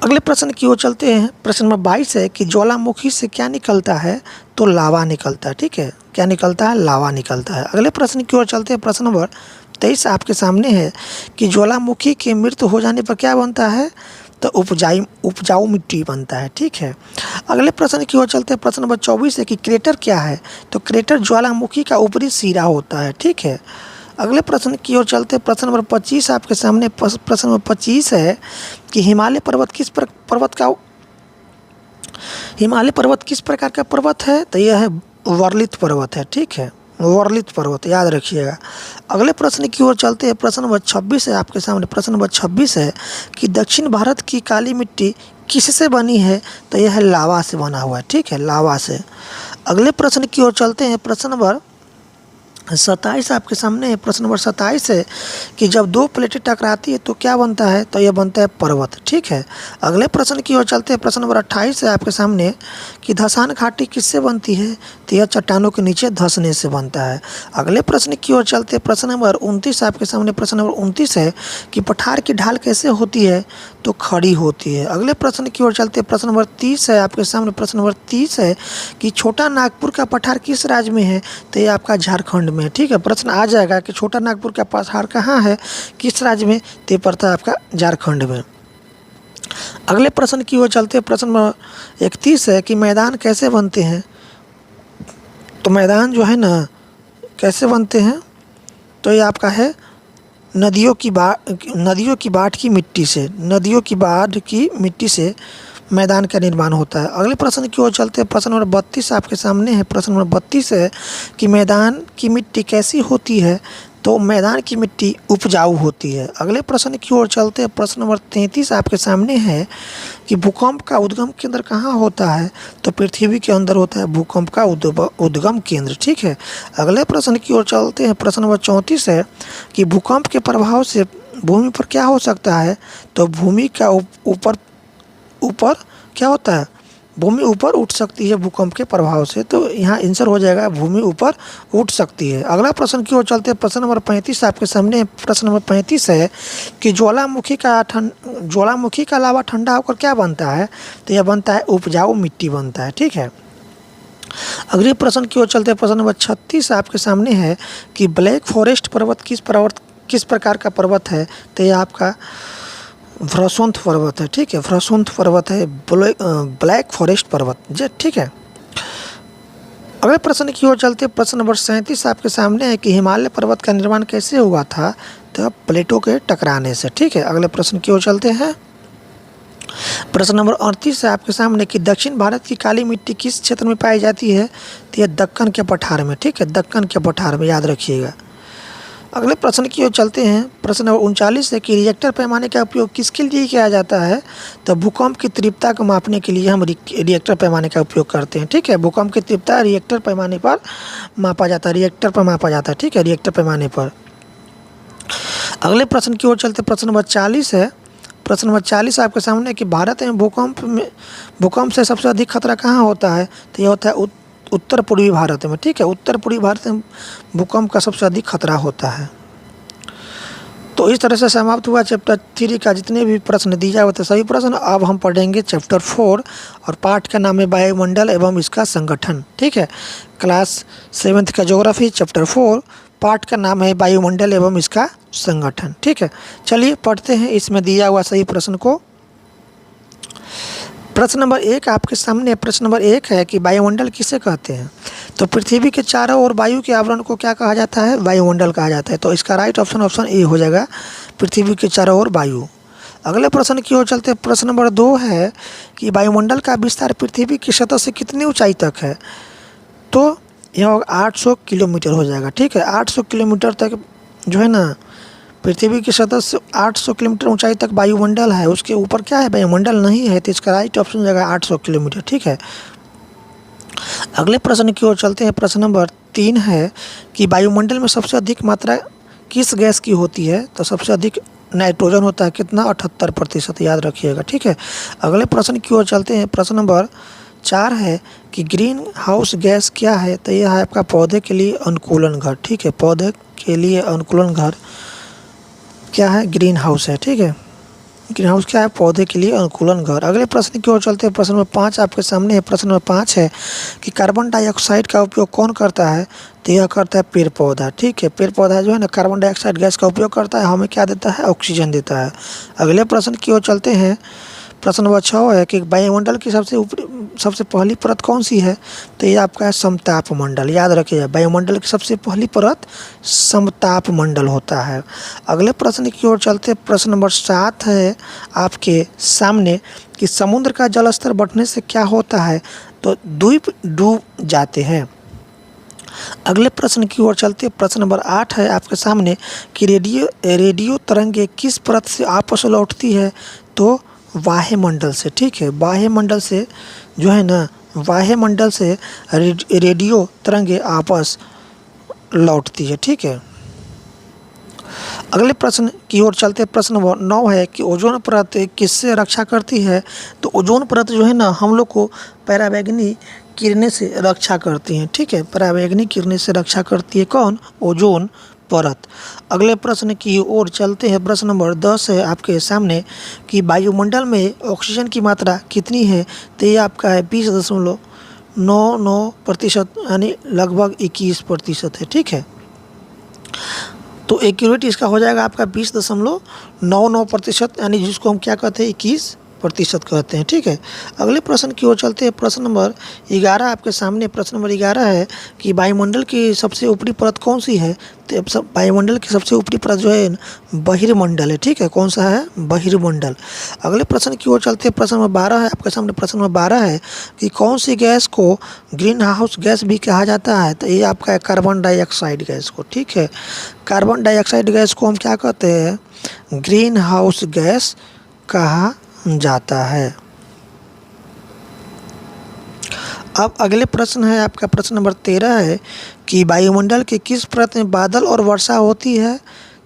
अगले प्रश्न की ओर चलते हैं। प्रश्न नंबर 22 है कि ज्वालामुखी से क्या निकलता है, तो लावा निकलता है। ठीक है। क्या निकलता है, लावा निकलता है। अगले प्रश्न की ओर चलते हैं। प्रश्न नंबर 23 आपके सामने है कि ज्वालामुखी की मृत्यु हो जाने पर क्या बनता है, तो उपजाऊ मिट्टी बनता है। ठीक है, अगले प्रश्न की ओर चलते हैं। प्रश्न नंबर 24 है कि क्रेटर क्या है, तो क्रेटर ज्वालामुखी का ऊपरी सिरा होता है। ठीक है, अगले प्रश्न की ओर चलते हैं। प्रश्न नंबर 25 आपके सामने। प्रश्न नंबर 25 है कि हिमालय पर्वत किस प्रकार का पर्वत है, तो यह है वर्लित पर्वत है। ठीक है, वर्लित पर्वत याद रखिएगा। अगले प्रश्न की ओर चलते हैं। प्रश्न नंबर 26 है आपके सामने। प्रश्न नंबर 26 है कि दक्षिण भारत की काली मिट्टी किससे बनी है, तो यह है लावा से बना हुआ है। ठीक है, लावा से। अगले प्रश्न की ओर चलते हैं। प्रश्न नंबर 27 आपके सामने है। प्रश्न नंबर 27 है कि जब दो प्लेटें टकराती है तो क्या बनता है, तो यह बनता है पर्वत। ठीक है, अगले प्रश्न की ओर चलते हैं। प्रश्न नंबर 28 है आपके सामने कि धसान घाटी किससे बनती है, तो यह चट्टानों के नीचे धंसने से बनता है। अगले प्रश्न की ओर चलते हैं। प्रश्न नंबर 29 आपके सामने। प्रश्न नंबर 29 है कि पठार की ढाल कैसे होती है, तो खड़ी होती है। अगले प्रश्न की ओर चलते हैं। प्रश्न नंबर 30 है आपके सामने। प्रश्न नंबर 30 है कि छोटा नागपुर का पठार किस राज्य में है, तो ये आपका झारखंड में। ठीक है, प्रश्न आ जाएगा कि छोटा नागपुर का पठार कहाँ है, किस राज्य में, तो पड़ता है आपका झारखंड में। अगले प्रश्न की ओर चलते हैं। प्रश्न नंबर 31 है कि मैदान कैसे बनते हैं, तो मैदान जो है ना कैसे बनते हैं, तो ये आपका है नदियों की बाढ़ की मिट्टी से। नदियों की बाढ़ की मिट्टी से मैदान का निर्माण होता है। अगले प्रश्न की ओर चलते हैं। प्रश्न नंबर 32 आपके सामने है। प्रश्न नंबर 32 है कि मैदान की मिट्टी कैसी होती है, तो मैदान की मिट्टी उपजाऊ होती है। अगले प्रश्न की ओर चलते हैं। प्रश्न नंबर 33 आपके सामने है कि भूकंप का उद्गम केंद्र कहाँ होता है, तो पृथ्वी के अंदर होता है भूकंप का उद्गम केंद्र। ठीक है, अगले प्रश्न की ओर चलते हैं। प्रश्न नंबर 34 है कि भूकंप के प्रभाव से भूमि पर क्या हो सकता है, तो भूमि का ऊपर क्या होता है, भूमि ऊपर उठ सकती है भूकंप के प्रभाव से। तो यहाँ आंसर हो जाएगा भूमि ऊपर उठ सकती है। अगला प्रश्न की ओर चलते हैं। प्रश्न नंबर 35 आपके सामने है। प्रश्न नंबर 35 है कि ज्वालामुखी का लावा ठंडा होकर क्या बनता है, तो यह बनता है उपजाऊ मिट्टी बनता है। ठीक है, अगले प्रश्न की ओर चलते हैं। प्रश्न नंबर 36 आपके सामने है कि ब्लैक फॉरेस्ट पर्वत किस प्रकार का पर्वत है, तो यह आपका व्रसोंथ पर्वत है। ठीक है, व्रसोंथ पर्वत है, ब्लैक फॉरेस्ट पर्वत जी। ठीक है, अगले प्रश्न की ओर चलते हैं। प्रश्न नंबर 37 आपके सामने है कि हिमालय पर्वत का निर्माण कैसे हुआ था, तो प्लेटों के टकराने से। ठीक है, अगले प्रश्न की ओर चलते हैं। प्रश्न नंबर 38 है आपके सामने कि दक्षिण भारत की काली मिट्टी किस क्षेत्र में पाई जाती है, तो यह दक्कन के पठार में। ठीक है, दक्कन के पठार में याद रखिएगा। अगले प्रश्न की ओर चलते हैं। प्रश्न नंबर 39 है कि रिएक्टर पैमाने का उपयोग किसके लिए किया जाता है, तो भूकंप की तीव्रता को मापने के लिए हम रिएक्टर पैमाने का उपयोग करते हैं। ठीक है, भूकंप की तीव्रता रिएक्टर पैमाने पर मापा जाता है, ठीक है, रिएक्टर पैमाने पर। अगले प्रश्न की ओर चलते हैं। प्रश्न नंबर 40 है। प्रश्न नंबर 40 आपके सामने कि भारत में भूकंप से सबसे अधिक खतरा कहाँ होता है, तो यह होता है उत्तर पूर्वी भारत में। ठीक है, उत्तर पूर्वी भारत में भूकंप का सबसे अधिक खतरा होता है। तो इस तरह से समाप्त हुआ चैप्टर 3 का जितने भी प्रश्न दिया हुआ थे सभी प्रश्न। अब हम पढ़ेंगे चैप्टर 4 और पाठ का नाम है वायुमंडल एवं इसका संगठन। ठीक है, क्लास 7th का ज्योग्राफी चैप्टर 4, पाठ का नाम है वायुमंडल एवं इसका संगठन। ठीक है, चलिए पढ़ते हैं इसमें दिया हुआ सही प्रश्न को। प्रश्न नंबर 1 आपके सामने। प्रश्न नंबर 1 है कि वायुमंडल किसे कहते हैं, तो पृथ्वी के चारों ओर वायु के आवरण को क्या कहा जाता है, वायुमंडल कहा जाता है। तो इसका राइट ऑप्शन ए हो जाएगा, पृथ्वी के चारों ओर वायु। अगले प्रश्न की ओर चलते हैं। प्रश्न नंबर 2 है कि वायुमंडल का विस्तार पृथ्वी की सतह से कितनी ऊंचाई तक है, तो यह 800 किलोमीटर हो जाएगा। ठीक है, 800 किलोमीटर तक जो है ना पृथ्वी की सतह से 800 किलोमीटर ऊंचाई तक वायुमंडल है। उसके ऊपर क्या है, वायुमंडल नहीं है। तो इसका राइट ऑप्शन हो जाएगा 800 किलोमीटर। ठीक है, अगले प्रश्न की ओर चलते हैं। प्रश्न नंबर 3 है कि वायुमंडल में सबसे अधिक मात्रा किस गैस की होती है, तो सबसे अधिक नाइट्रोजन होता है। कितना, 78%, याद रखिएगा। ठीक है, अगले प्रश्न की ओर चलते हैं। प्रश्न नंबर 4 है कि ग्रीन हाउस गैस क्या है, तो यह है आपका पौधे के लिए अनुकूलन घर। ठीक है, पौधे के लिए अनुकूलन घर क्या है, ग्रीन हाउस है। ठीक है, ग्रीन हाउस क्या है? पौधे के लिए अनुकूलन घर। अगले प्रश्न की ओर चलते हैं। प्रश्न नंबर 5 आपके सामने है। प्रश्न नंबर 5 है कि कार्बन डाइऑक्साइड का उपयोग कौन करता है? तो यह करता है पेड़ पौधा। ठीक है, पेड़ पौधा जो है ना कार्बन डाइऑक्साइड गैस का उपयोग करता है, हमें क्या देता है? ऑक्सीजन देता है। अगले प्रश्न की ओर चलते हैं। प्रश्न नंबर 6 है कि वायुमंडल की सबसे पहली परत कौन सी है? तो ये आपका है समताप मंडल। याद रखिएगा, वायुमंडल की सबसे पहली परत समताप मंडल होता है। अगले प्रश्न की ओर चलते हैं। प्रश्न नंबर 7 है आपके सामने कि समुद्र का जल स्तर बढ़ने से क्या होता है? तो द्वीप डूब जाते हैं। अगले प्रश्न की ओर चलते हैं। प्रश्न नंबर 8 है आपके सामने कि रेडियो तरंगे किस परत से आपस लौटती है? तो वायुमंडल से। ठीक है, वायुमंडल से जो है ना, वायुमंडल से रेडियो तरंगे आपस लौटती है। ठीक है, अगले प्रश्न की ओर चलते। प्रश्न नंबर 9 है कि ओजोन परत किससे रक्षा करती है? तो ओजोन परत जो है ना हम लोग को पराबैंगनी किरणें से रक्षा करती हैं। ठीक है, पराबैंगनी किरणें से रक्षा करती है कौन? ओजोन परत। अगले प्रश्न की ओर चलते हैं। प्रश्न नंबर 10 है आपके सामने कि वायुमंडल में ऑक्सीजन की मात्रा कितनी है? तो ये आपका है 20.99% यानी लगभग 21% है। ठीक है, तो एक्यूरेट इसका हो जाएगा आपका 20.99% यानी जिसको हम क्या कहते हैं? 21% कहते हैं। ठीक है, अगले प्रश्न की ओर चलते हैं। प्रश्न नंबर 11 आपके सामने। प्रश्न नंबर 11 है कि वायुमंडल की सबसे ऊपरी परत कौन सी है? तो वायुमंडल की सबसे ऊपरी परत जो है बहिर्मंडल है। ठीक है, कौन सा है? बहिर्मंडल। अगले प्रश्न की ओर चलते हैं। प्रश्न नंबर 12 है आपके सामने। प्रश्न नंबर 12 है कि कौन सी गैस को ग्रीन हाउस गैस भी कहा जाता है? तो ये आपका है कार्बन डाइऑक्साइड गैस को। ठीक है, कार्बन डाइऑक्साइड गैस को हम क्या कहते हैं? ग्रीन हाउस गैस कहा जाता है। अब अगले प्रश्न है आपका। प्रश्न नंबर 13 है कि वायुमंडल के किस परत में बादल और वर्षा होती है?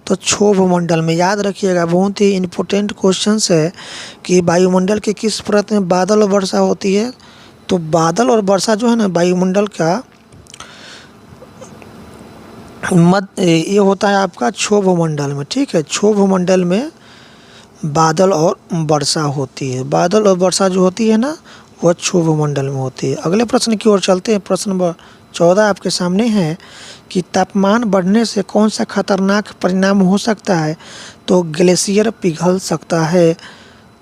तो क्षोभ मंडल में। याद रखिएगा, बहुत ही इम्पोर्टेंट क्वेश्चन है कि वायुमंडल के किस परत में बादल और वर्षा होती है? तो बादल और वर्षा जो है ना वायुमंडल का ये होता है आपका क्षोभ मंडल में। ठीक है, क्षोभ मंडल में बादल और वर्षा होती है। बादल और वर्षा जो होती है ना वह क्षोभ मंडल में होती है। अगले प्रश्न की ओर चलते हैं। प्रश्न नंबर 14 आपके सामने है कि तापमान बढ़ने से कौन सा खतरनाक परिणाम हो सकता है? तो ग्लेशियर पिघल सकता है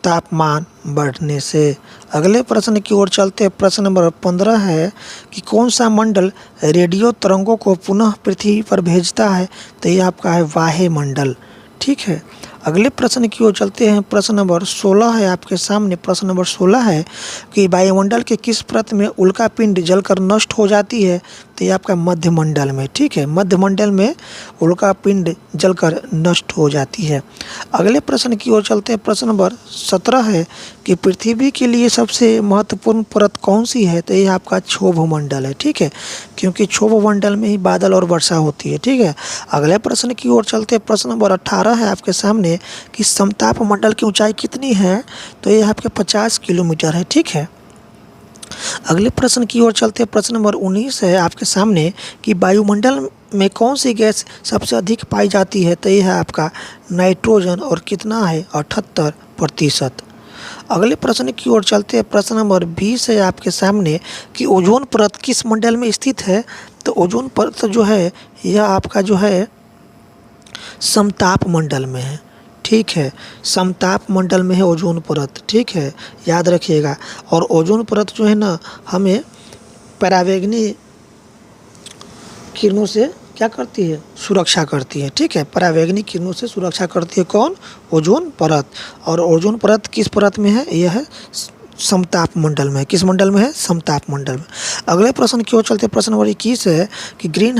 तापमान बढ़ने से। अगले प्रश्न की ओर चलते हैं। प्रश्न नंबर 15 है कि कौन सा मंडल रेडियो तरंगों को पुनः पृथ्वी पर भेजता है? तो ये आपका है वायुमंडल। ठीक है, अगले प्रश्न की ओर चलते हैं। प्रश्न नंबर 16 है आपके सामने। प्रश्न नंबर 16 है कि वायुमंडल के किस परत में उल्का पिंड जलकर नष्ट हो जाती है? तो ये आपका मध्यमंडल में। ठीक है, मध्यमंडल में उल्का पिंड जलकर नष्ट हो जाती है। अगले प्रश्न की ओर चलते हैं। प्रश्न नंबर 17 है कि पृथ्वी के लिए सबसे महत्वपूर्ण परत कौन सी है? तो ये आपका क्षोभ मंडल है। ठीक है, क्योंकि क्षोभ मंडल में ही बादल और वर्षा होती है। ठीक है, अगले प्रश्न की ओर चलते हैं। प्रश्न नंबर 18 है आपके सामने कि समताप मंडल की ऊंचाई कितनी है? तो ये आपके 50 किलोमीटर है। ठीक है, अगले प्रश्न की ओर चलते हैं। प्रश्न नंबर 19 है आपके सामने कि वायुमंडल में कौन सी गैस सबसे अधिक पाई जाती है? तो ये है आपका नाइट्रोजन और कितना है? 78%। अगले प्रश्न की ओर चलते हैं। प्रश्न नंबर 20 है आपके सामने कि ओजोन परत किस मंडल में स्थित है? तो ओजोन परत जो है यह आपका जो है समताप मंडल में है। ठीक है, समताप मंडल में है ओजोन परत। ठीक है, याद रखिएगा। और ओजोन परत जो है ना हमें पराबैंगनी किरणों से क्या करती है? सुरक्षा करती है। ठीक है, पराबैंगनी किरणों से सुरक्षा करती है कौन? ओजोन परत। और ओजोन परत किस परत में है? यह है समताप मंडल में। किस मंडल में है? समताप मंडल में। अगले प्रश्न की ओर चलते। प्रश्न नंबर 21 है कि ग्रीन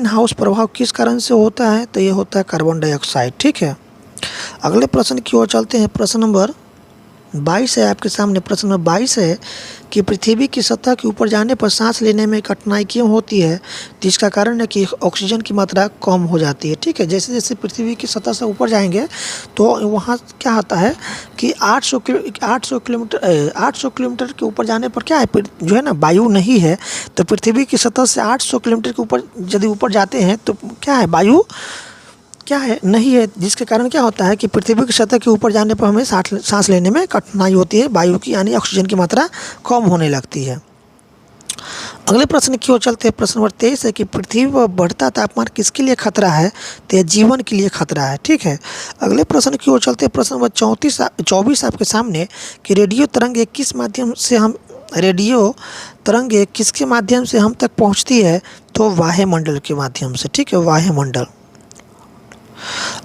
हाउस प्रभाव किस कारण से होता है? तो ये होता है कार्बन डाइऑक्साइड। ठीक है, अगले प्रश्न की ओर चलते हैं। प्रश्न नंबर 22 है आपके सामने। प्रश्न नंबर 22 है कि पृथ्वी की सतह के ऊपर जाने पर सांस लेने में कठिनाई क्यों होती है? तो इसका कारण है कि ऑक्सीजन की मात्रा कम हो जाती है। ठीक है, जैसे जैसे पृथ्वी की सतह से ऊपर जाएंगे तो वहाँ क्या होता है कि 800 किलोमीटर के ऊपर जाने पर क्या है जो है ना वायु नहीं है। तो पृथ्वी की सतह से 800 किलोमीटर के ऊपर यदि ऊपर जाते हैं तो क्या है वायु क्या है, नहीं है, जिसके कारण क्या होता है कि पृथ्वी की सतह के ऊपर जाने पर हमें सांस लेने में कठिनाई होती है, वायु की यानी ऑक्सीजन की मात्रा कम होने लगती है। अगले प्रश्न की ओर चलते हैं। प्रश्न नंबर 23 है कि पृथ्वी पर बढ़ता तापमान किसके लिए खतरा है? तो यह जीवन के लिए खतरा है। ठीक है। अगले प्रश्न की ओर चलते हैं। प्रश्न नंबर 24 आपके सामने कि रेडियो तरंगें किसके माध्यम से हम तक पहुंचती है? तो वायुमंडल के माध्यम से। ठीक है, वायुमंडल।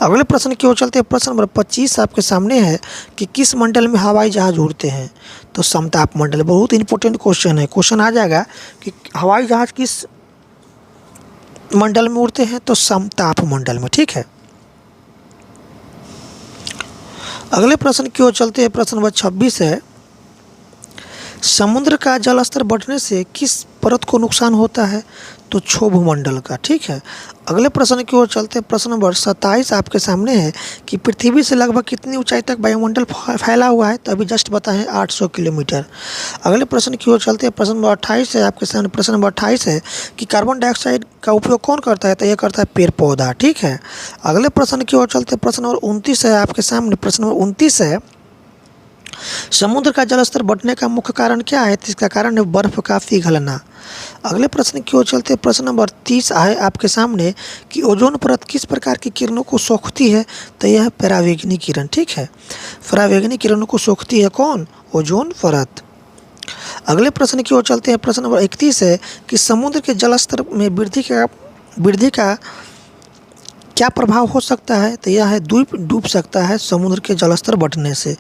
अगले प्रश्न की ओर चलते हैं। प्रश्न नंबर 25 आपके सामने है कि किस मंडल में हवाई जहाज उड़ते हैं? तो समताप मंडल। बहुत इंपॉर्टेंट क्वेश्चन है। क्वेश्चन आ जाएगा कि हवाई जहाज किस मंडल में उड़ते हैं? तो समताप मंडल में। ठीक है। अगले प्रश्न की ओर चलते हैं। प्रश्न नंबर 26 है, समुद्र का जलस्तर बढ़ने से किस परत को नुकसान होता है? तो क्षोभ मंडल का। ठीक है। अगले प्रश्न की ओर चलते हैं। प्रश्न नंबर 27 आपके सामने है कि पृथ्वी से लगभग कितनी ऊंचाई तक वायुमंडल फैला हुआ है? तो अभी जस्ट बताएं 800 किलोमीटर। अगले प्रश्न की ओर चलते हैं। प्रश्न नंबर 28 है आपके सामने। प्रश्न नंबर 28 है कि कार्बन डाइऑक्साइड का उपयोग कौन करता है? तो यह करता है पेड़ पौधा। ठीक है। अगले प्रश्न की ओर चलते हैं। प्रश्न नंबर 29 है आपके सामने। प्रश्न नंबर 29 है, समुद्र का जलस्तर बढ़ने का मुख्य कारण क्या है? तो इसका कारण है बर्फ का पिघलना। अगले प्रश्न की ओर चलते हैं। प्रश्न नंबर 30 है आपके सामने कि ओजोन परत किस प्रकार की किरणों को सोखती है? तो यह परावैंगनी किरण। ठीक है। परावैंगनी किरणों को सोखती है कौन? ओजोन परत। अगले प्रश्न की ओर चलते हैं। प्रश्न नंबर 31 है कि समुद्र के जलस्तर में वृद्धि का क्या प्रभाव हो सकता है? तो यह है द्वीप डूब सकता है समुद्र के जलस्तर बढ़ने से।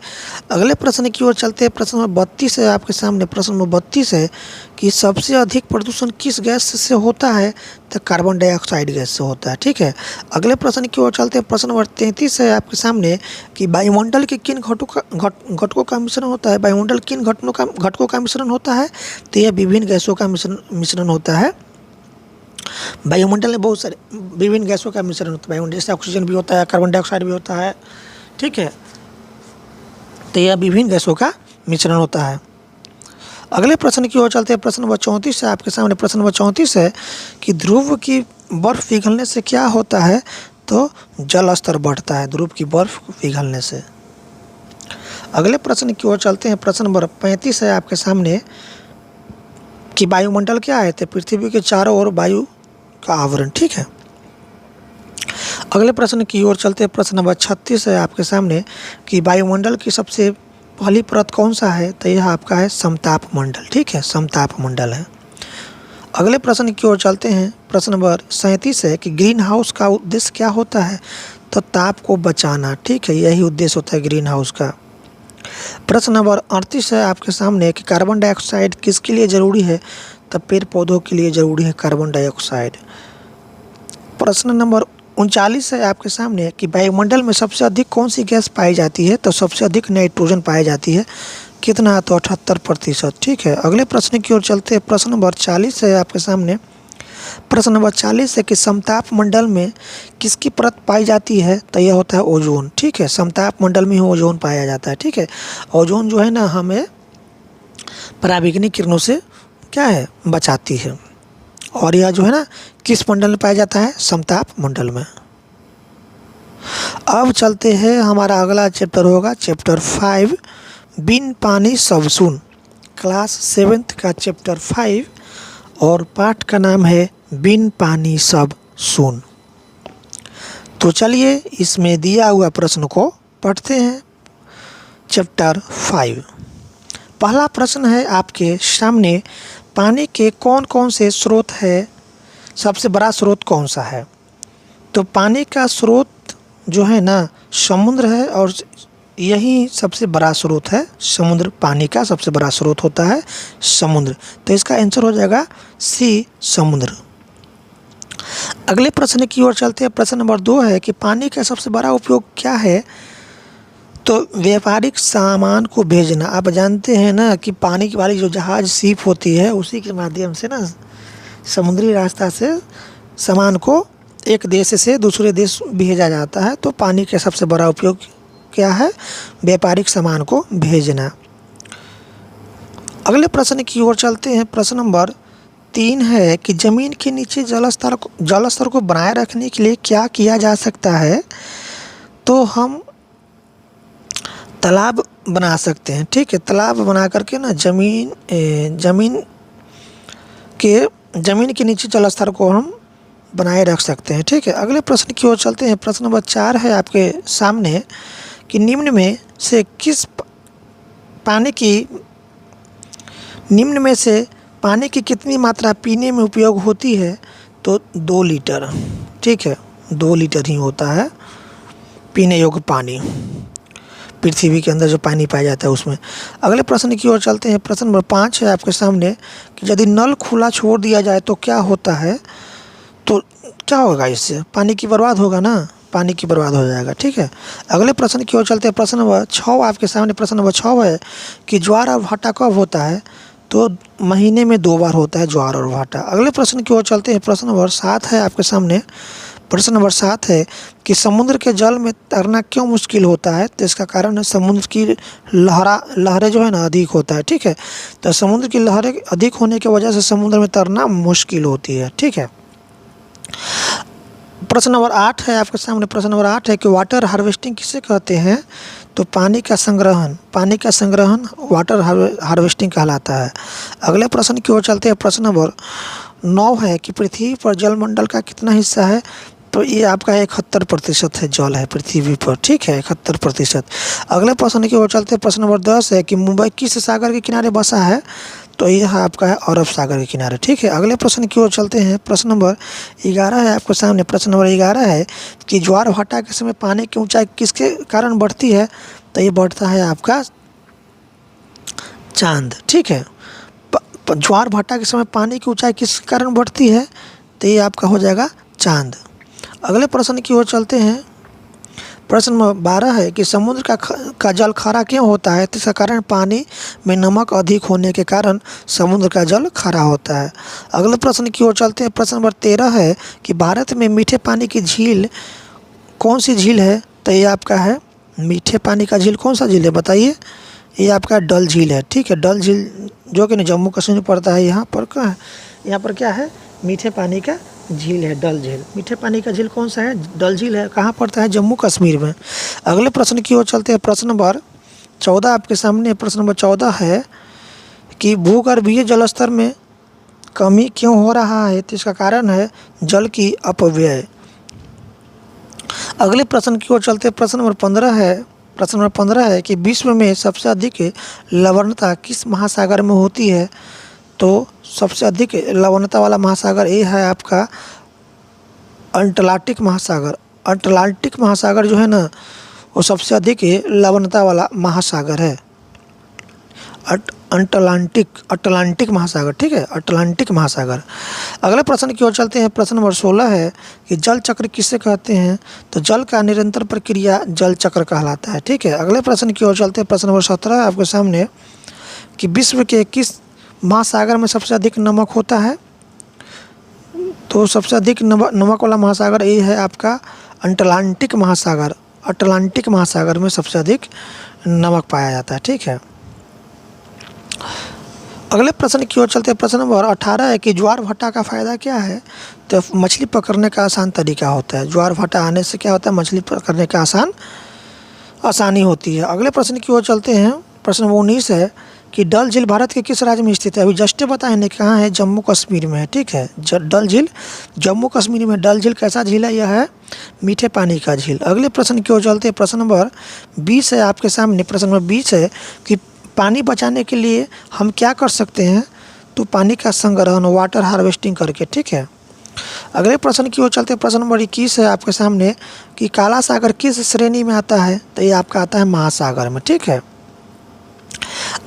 अगले प्रश्न की ओर चलते हैं। प्रश्न नंबर 32 है आपके सामने। प्रश्न नंबर 32 है कि सबसे अधिक प्रदूषण किस गैस से होता है? तो कार्बन डाइऑक्साइड गैस से होता है। ठीक है। अगले प्रश्न की ओर चलते हैं। प्रश्न नंबर 33 है आपके सामने कि वायुमंडल के किन घटकों का मिश्रण होता है? वायुमंडल किन घटकों का मिश्रण होता है? तो यह विभिन्न गैसों का मिश्रण होता है। वायुमंडल में बहुत सारे विभिन्न गैसों का मिश्रण होता है। वायुमंडल जैसे ऑक्सीजन भी होता है, कार्बन डाइऑक्साइड भी होता है। ठीक है। तो यह विभिन्न गैसों का मिश्रण होता है। अगले प्रश्न की ओर चलते हैं। प्रश्न नंबर 34 है आपके सामने। प्रश्न नंबर 34 है कि ध्रुव की बर्फ पिघलने से क्या होता है? तो जल स्तर बढ़ता है ध्रुव की बर्फ पिघलने से। अगले प्रश्न की ओर चलते हैं। प्रश्न नंबर 35 है आपके सामने कि वायुमंडल क्या है? तो पृथ्वी के चारों ओर वायु का आवरण। ठीक है। अगले प्रश्न की ओर चलते हैं। प्रश्न नंबर 36 है आपके सामने कि वायुमंडल की सबसे पहली परत कौन सा है? तो यह आपका है समताप मंडल। ठीक है, समताप मंडल है। अगले प्रश्न की ओर चलते हैं। प्रश्न नंबर 37 है कि ग्रीन हाउस का उद्देश्य क्या होता है? तो ताप को बचाना। ठीक है, यही उद्देश्य होता है ग्रीन हाउस का। प्रश्न नंबर 38 है आपके सामने कि कार्बन डाइऑक्साइड किसके लिए ज़रूरी है? तो पेड़ पौधों के लिए ज़रूरी है कार्बन डाइऑक्साइड। प्रश्न नंबर 39 है आपके सामने कि वायुमंडल में सबसे अधिक कौन सी गैस पाई जाती है? तो सबसे अधिक नाइट्रोजन पाई जाती है। कितना? तो 78%। ठीक है। अगले प्रश्न की ओर चलते हैं। प्रश्न नंबर 40 है आपके सामने। प्रश्न नंबर 40 है कि समताप मंडल में किसकी परत पाई जाती है? तो यह होता है ओजोन। ठीक है, समताप मंडल में ही ओजोन पाया जाता है। ठीक है। ओजोन जो है ना, हमें परावैंगनी किरणों से क्या है, बचाती है। और यह जो है ना किस मंडल में पाया जाता है? समताप मंडल में। अब चलते हैं, हमारा अगला चैप्टर होगा चैप्टर 5 बिन पानी सब सुन। क्लास 7th का चैप्टर 5 और पाठ का नाम है बिन पानी सब सुन। तो चलिए इसमें दिया हुआ प्रश्न को पढ़ते हैं। चैप्टर 5 पहला प्रश्न है आपके सामने, पानी के कौन कौन से स्रोत है? सबसे बड़ा स्रोत कौन सा है? तो पानी का स्रोत जो है ना समुद्र है और यही सबसे बड़ा स्रोत है। समुद्र पानी का सबसे बड़ा स्रोत होता है समुद्र। तो इसका आंसर हो जाएगा सी, समुद्र। अगले प्रश्न की ओर चलते हैं। प्रश्न नंबर 2 है कि पानी का सबसे बड़ा उपयोग क्या है? तो व्यापारिक सामान को भेजना। आप जानते हैं ना कि पानी वाली जो जहाज शिप होती है उसी के माध्यम से ना समुद्री रास्ता से सामान को एक देश से दूसरे देश भेजा जाता है। तो पानी का सबसे बड़ा उपयोग क्या है? व्यापारिक सामान को भेजना। अगले प्रश्न की ओर चलते हैं। प्रश्न नंबर 3 है कि ज़मीन के नीचे जल स्तर को बनाए रखने के लिए क्या किया जा सकता है। तो हम तालाब बना सकते हैं, ठीक है। तालाब बना करके ना ज़मीन के नीचे जल स्तर को हम बनाए रख सकते हैं, ठीक है। अगले प्रश्न की ओर चलते हैं। प्रश्न नंबर 4 है आपके सामने कि निम्न में से पानी की कितनी मात्रा पीने में उपयोग होती है। तो 2 लीटर, ठीक है, 2 लीटर ही होता है पीने योग्य पानी, पृथ्वी के अंदर जो पानी पाया जाता है उसमें। अगले प्रश्न की ओर चलते हैं। प्रश्न नंबर 5 है आपके सामने कि यदि नल खुला छोड़ दिया जाए तो क्या होता है। तो क्या होगा, इससे पानी की बर्बाद होगा ना, पानी की बर्बाद हो जाएगा, ठीक है। अगले प्रश्न की ओर चलते हैं। प्रश्न नंबर 6 आपके सामने। प्रश्न नंबर 6 है कि ज्वार और भाटा कब होता है। तो महीने में 2 बार होता है ज्वार और भाटा। अगले प्रश्न की ओर चलते हैं। प्रश्न नंबर 7 है आपके सामने। प्रश्न नंबर 7 है कि समुद्र के जल में तैरना क्यों मुश्किल होता है। तो इसका कारण है समुद्र की लहरें जो है ना अधिक होता है, ठीक है। तो समुद्र की लहरें अधिक होने की वजह से समुद्र में तैरना मुश्किल होती है, ठीक है। प्रश्न नंबर 8 है आपके सामने। प्रश्न नंबर 8 है कि वाटर हार्वेस्टिंग किसे कहते हैं। तो पानी का संग्रहण वाटर हार्वेस्टिंग कहलाता है। अगले प्रश्न की ओर चलते हैं। प्रश्न नंबर 9 है कि पृथ्वी पर जलमंडल का कितना हिस्सा है। तो ये आपका 71% है जल है पृथ्वी पर, ठीक है, 71%। अगले प्रश्न की ओर चलते हैं। प्रश्न नंबर 10 है कि मुंबई किस सागर के किनारे बसा है। तो यह आपका है अरब सागर के किनारे, ठीक है। अगले प्रश्न की ओर चलते हैं। प्रश्न नंबर 11 है आपके सामने। प्रश्न नंबर 11 है कि ज्वार भाटा के समय पानी की ऊंचाई किसके कारण बढ़ती है। तो ये बढ़ता है आपका चांद, ठीक है। ज्वार भाटा के समय पानी की ऊंचाई किस कारण बढ़ती है। तो ये आपका हो जाएगा चांद। अगले प्रश्न की ओर चलते हैं। प्रश्न नंबर 12 है कि समुद्र का जल खारा क्यों होता है। तो इसका कारण पानी में नमक अधिक होने के कारण समुद्र का जल खारा होता है। अगले प्रश्न की ओर चलते हैं। प्रश्न नंबर 13 है कि भारत में मीठे पानी की झील कौन सी झील है। तो ये आपका है मीठे पानी का झील कौन सा झील है बताइए। ये आपका डल झील है, ठीक है। डल झील जो कि जम्मू कश्मीर में पड़ता है। यहाँ पर क्या है मीठे पानी का झील है, डल झील। मीठे पानी का झील कौन सा है, डल झील है। कहाँ पड़ता है, जम्मू कश्मीर में। अगले प्रश्न की ओर चलते हैं। प्रश्न नंबर 14 आपके सामने। प्रश्न नंबर 14 है कि भूगर्भीय जलस्तर में कमी क्यों हो रहा है। तो इसका कारण है जल की अपव्यय। अगले प्रश्न की ओर चलते हैं। प्रश्न नंबर 15 है कि विश्व में सबसे अधिक लवणता किस महासागर में होती है। तो सबसे अधिक लवणता वाला महासागर ये है आपका अटलांटिक महासागर। अटलांटिक महासागर जो है ना वो सबसे अधिक लवणता वाला महासागर है। अटलांटिक महासागर, ठीक है, अटलांटिक महासागर। अगले प्रश्न की ओर चलते हैं। प्रश्न नंबर 16 है कि जल चक्र किसे कहते हैं। तो जल का निरंतर प्रक्रिया जल चक्र कहलाता है, ठीक है। अगले प्रश्न की ओर चलते हैं। प्रश्न नंबर 17 है आपके सामने कि विश्व के किस महासागर में सबसे अधिक नमक होता है। तो सबसे अधिक नमक वाला महासागर ये है आपका अटलांटिक महासागर। अटलांटिक महासागर में सबसे अधिक नमक पाया जाता है, ठीक है। अगले प्रश्न की ओर चलते हैं। प्रश्न नंबर 18 है कि ज्वार भाटा का फ़ायदा क्या है। तो मछली पकड़ने का आसान तरीका होता है। ज्वार भाटा आने से क्या होता है, मछली पकड़ने का आसानी होती है। अगले प्रश्न की ओर चलते हैं। प्रश्न नंबर 19 है कि डल झील भारत के किस राज्य में स्थित है। अभी जस्ट बताए नहीं कहाँ है, जम्मू कश्मीर में है, ठीक है। डल झील जम्मू कश्मीर में। डल झील कैसा झील है, यह है मीठे पानी का झील। अगले प्रश्न की ओर चलते हैं। प्रश्न नंबर 20 है आपके सामने। प्रश्न नंबर 20 है कि पानी बचाने के लिए हम क्या कर सकते हैं। तो पानी का संग्रहण वाटर हार्वेस्टिंग करके, ठीक है। अगले प्रश्न की ओर चलते हैं। प्रश्न नंबर 21 है आपके सामने कि काला सागर किस श्रेणी में आता है। तो ये आपका आता है महासागर में, ठीक है।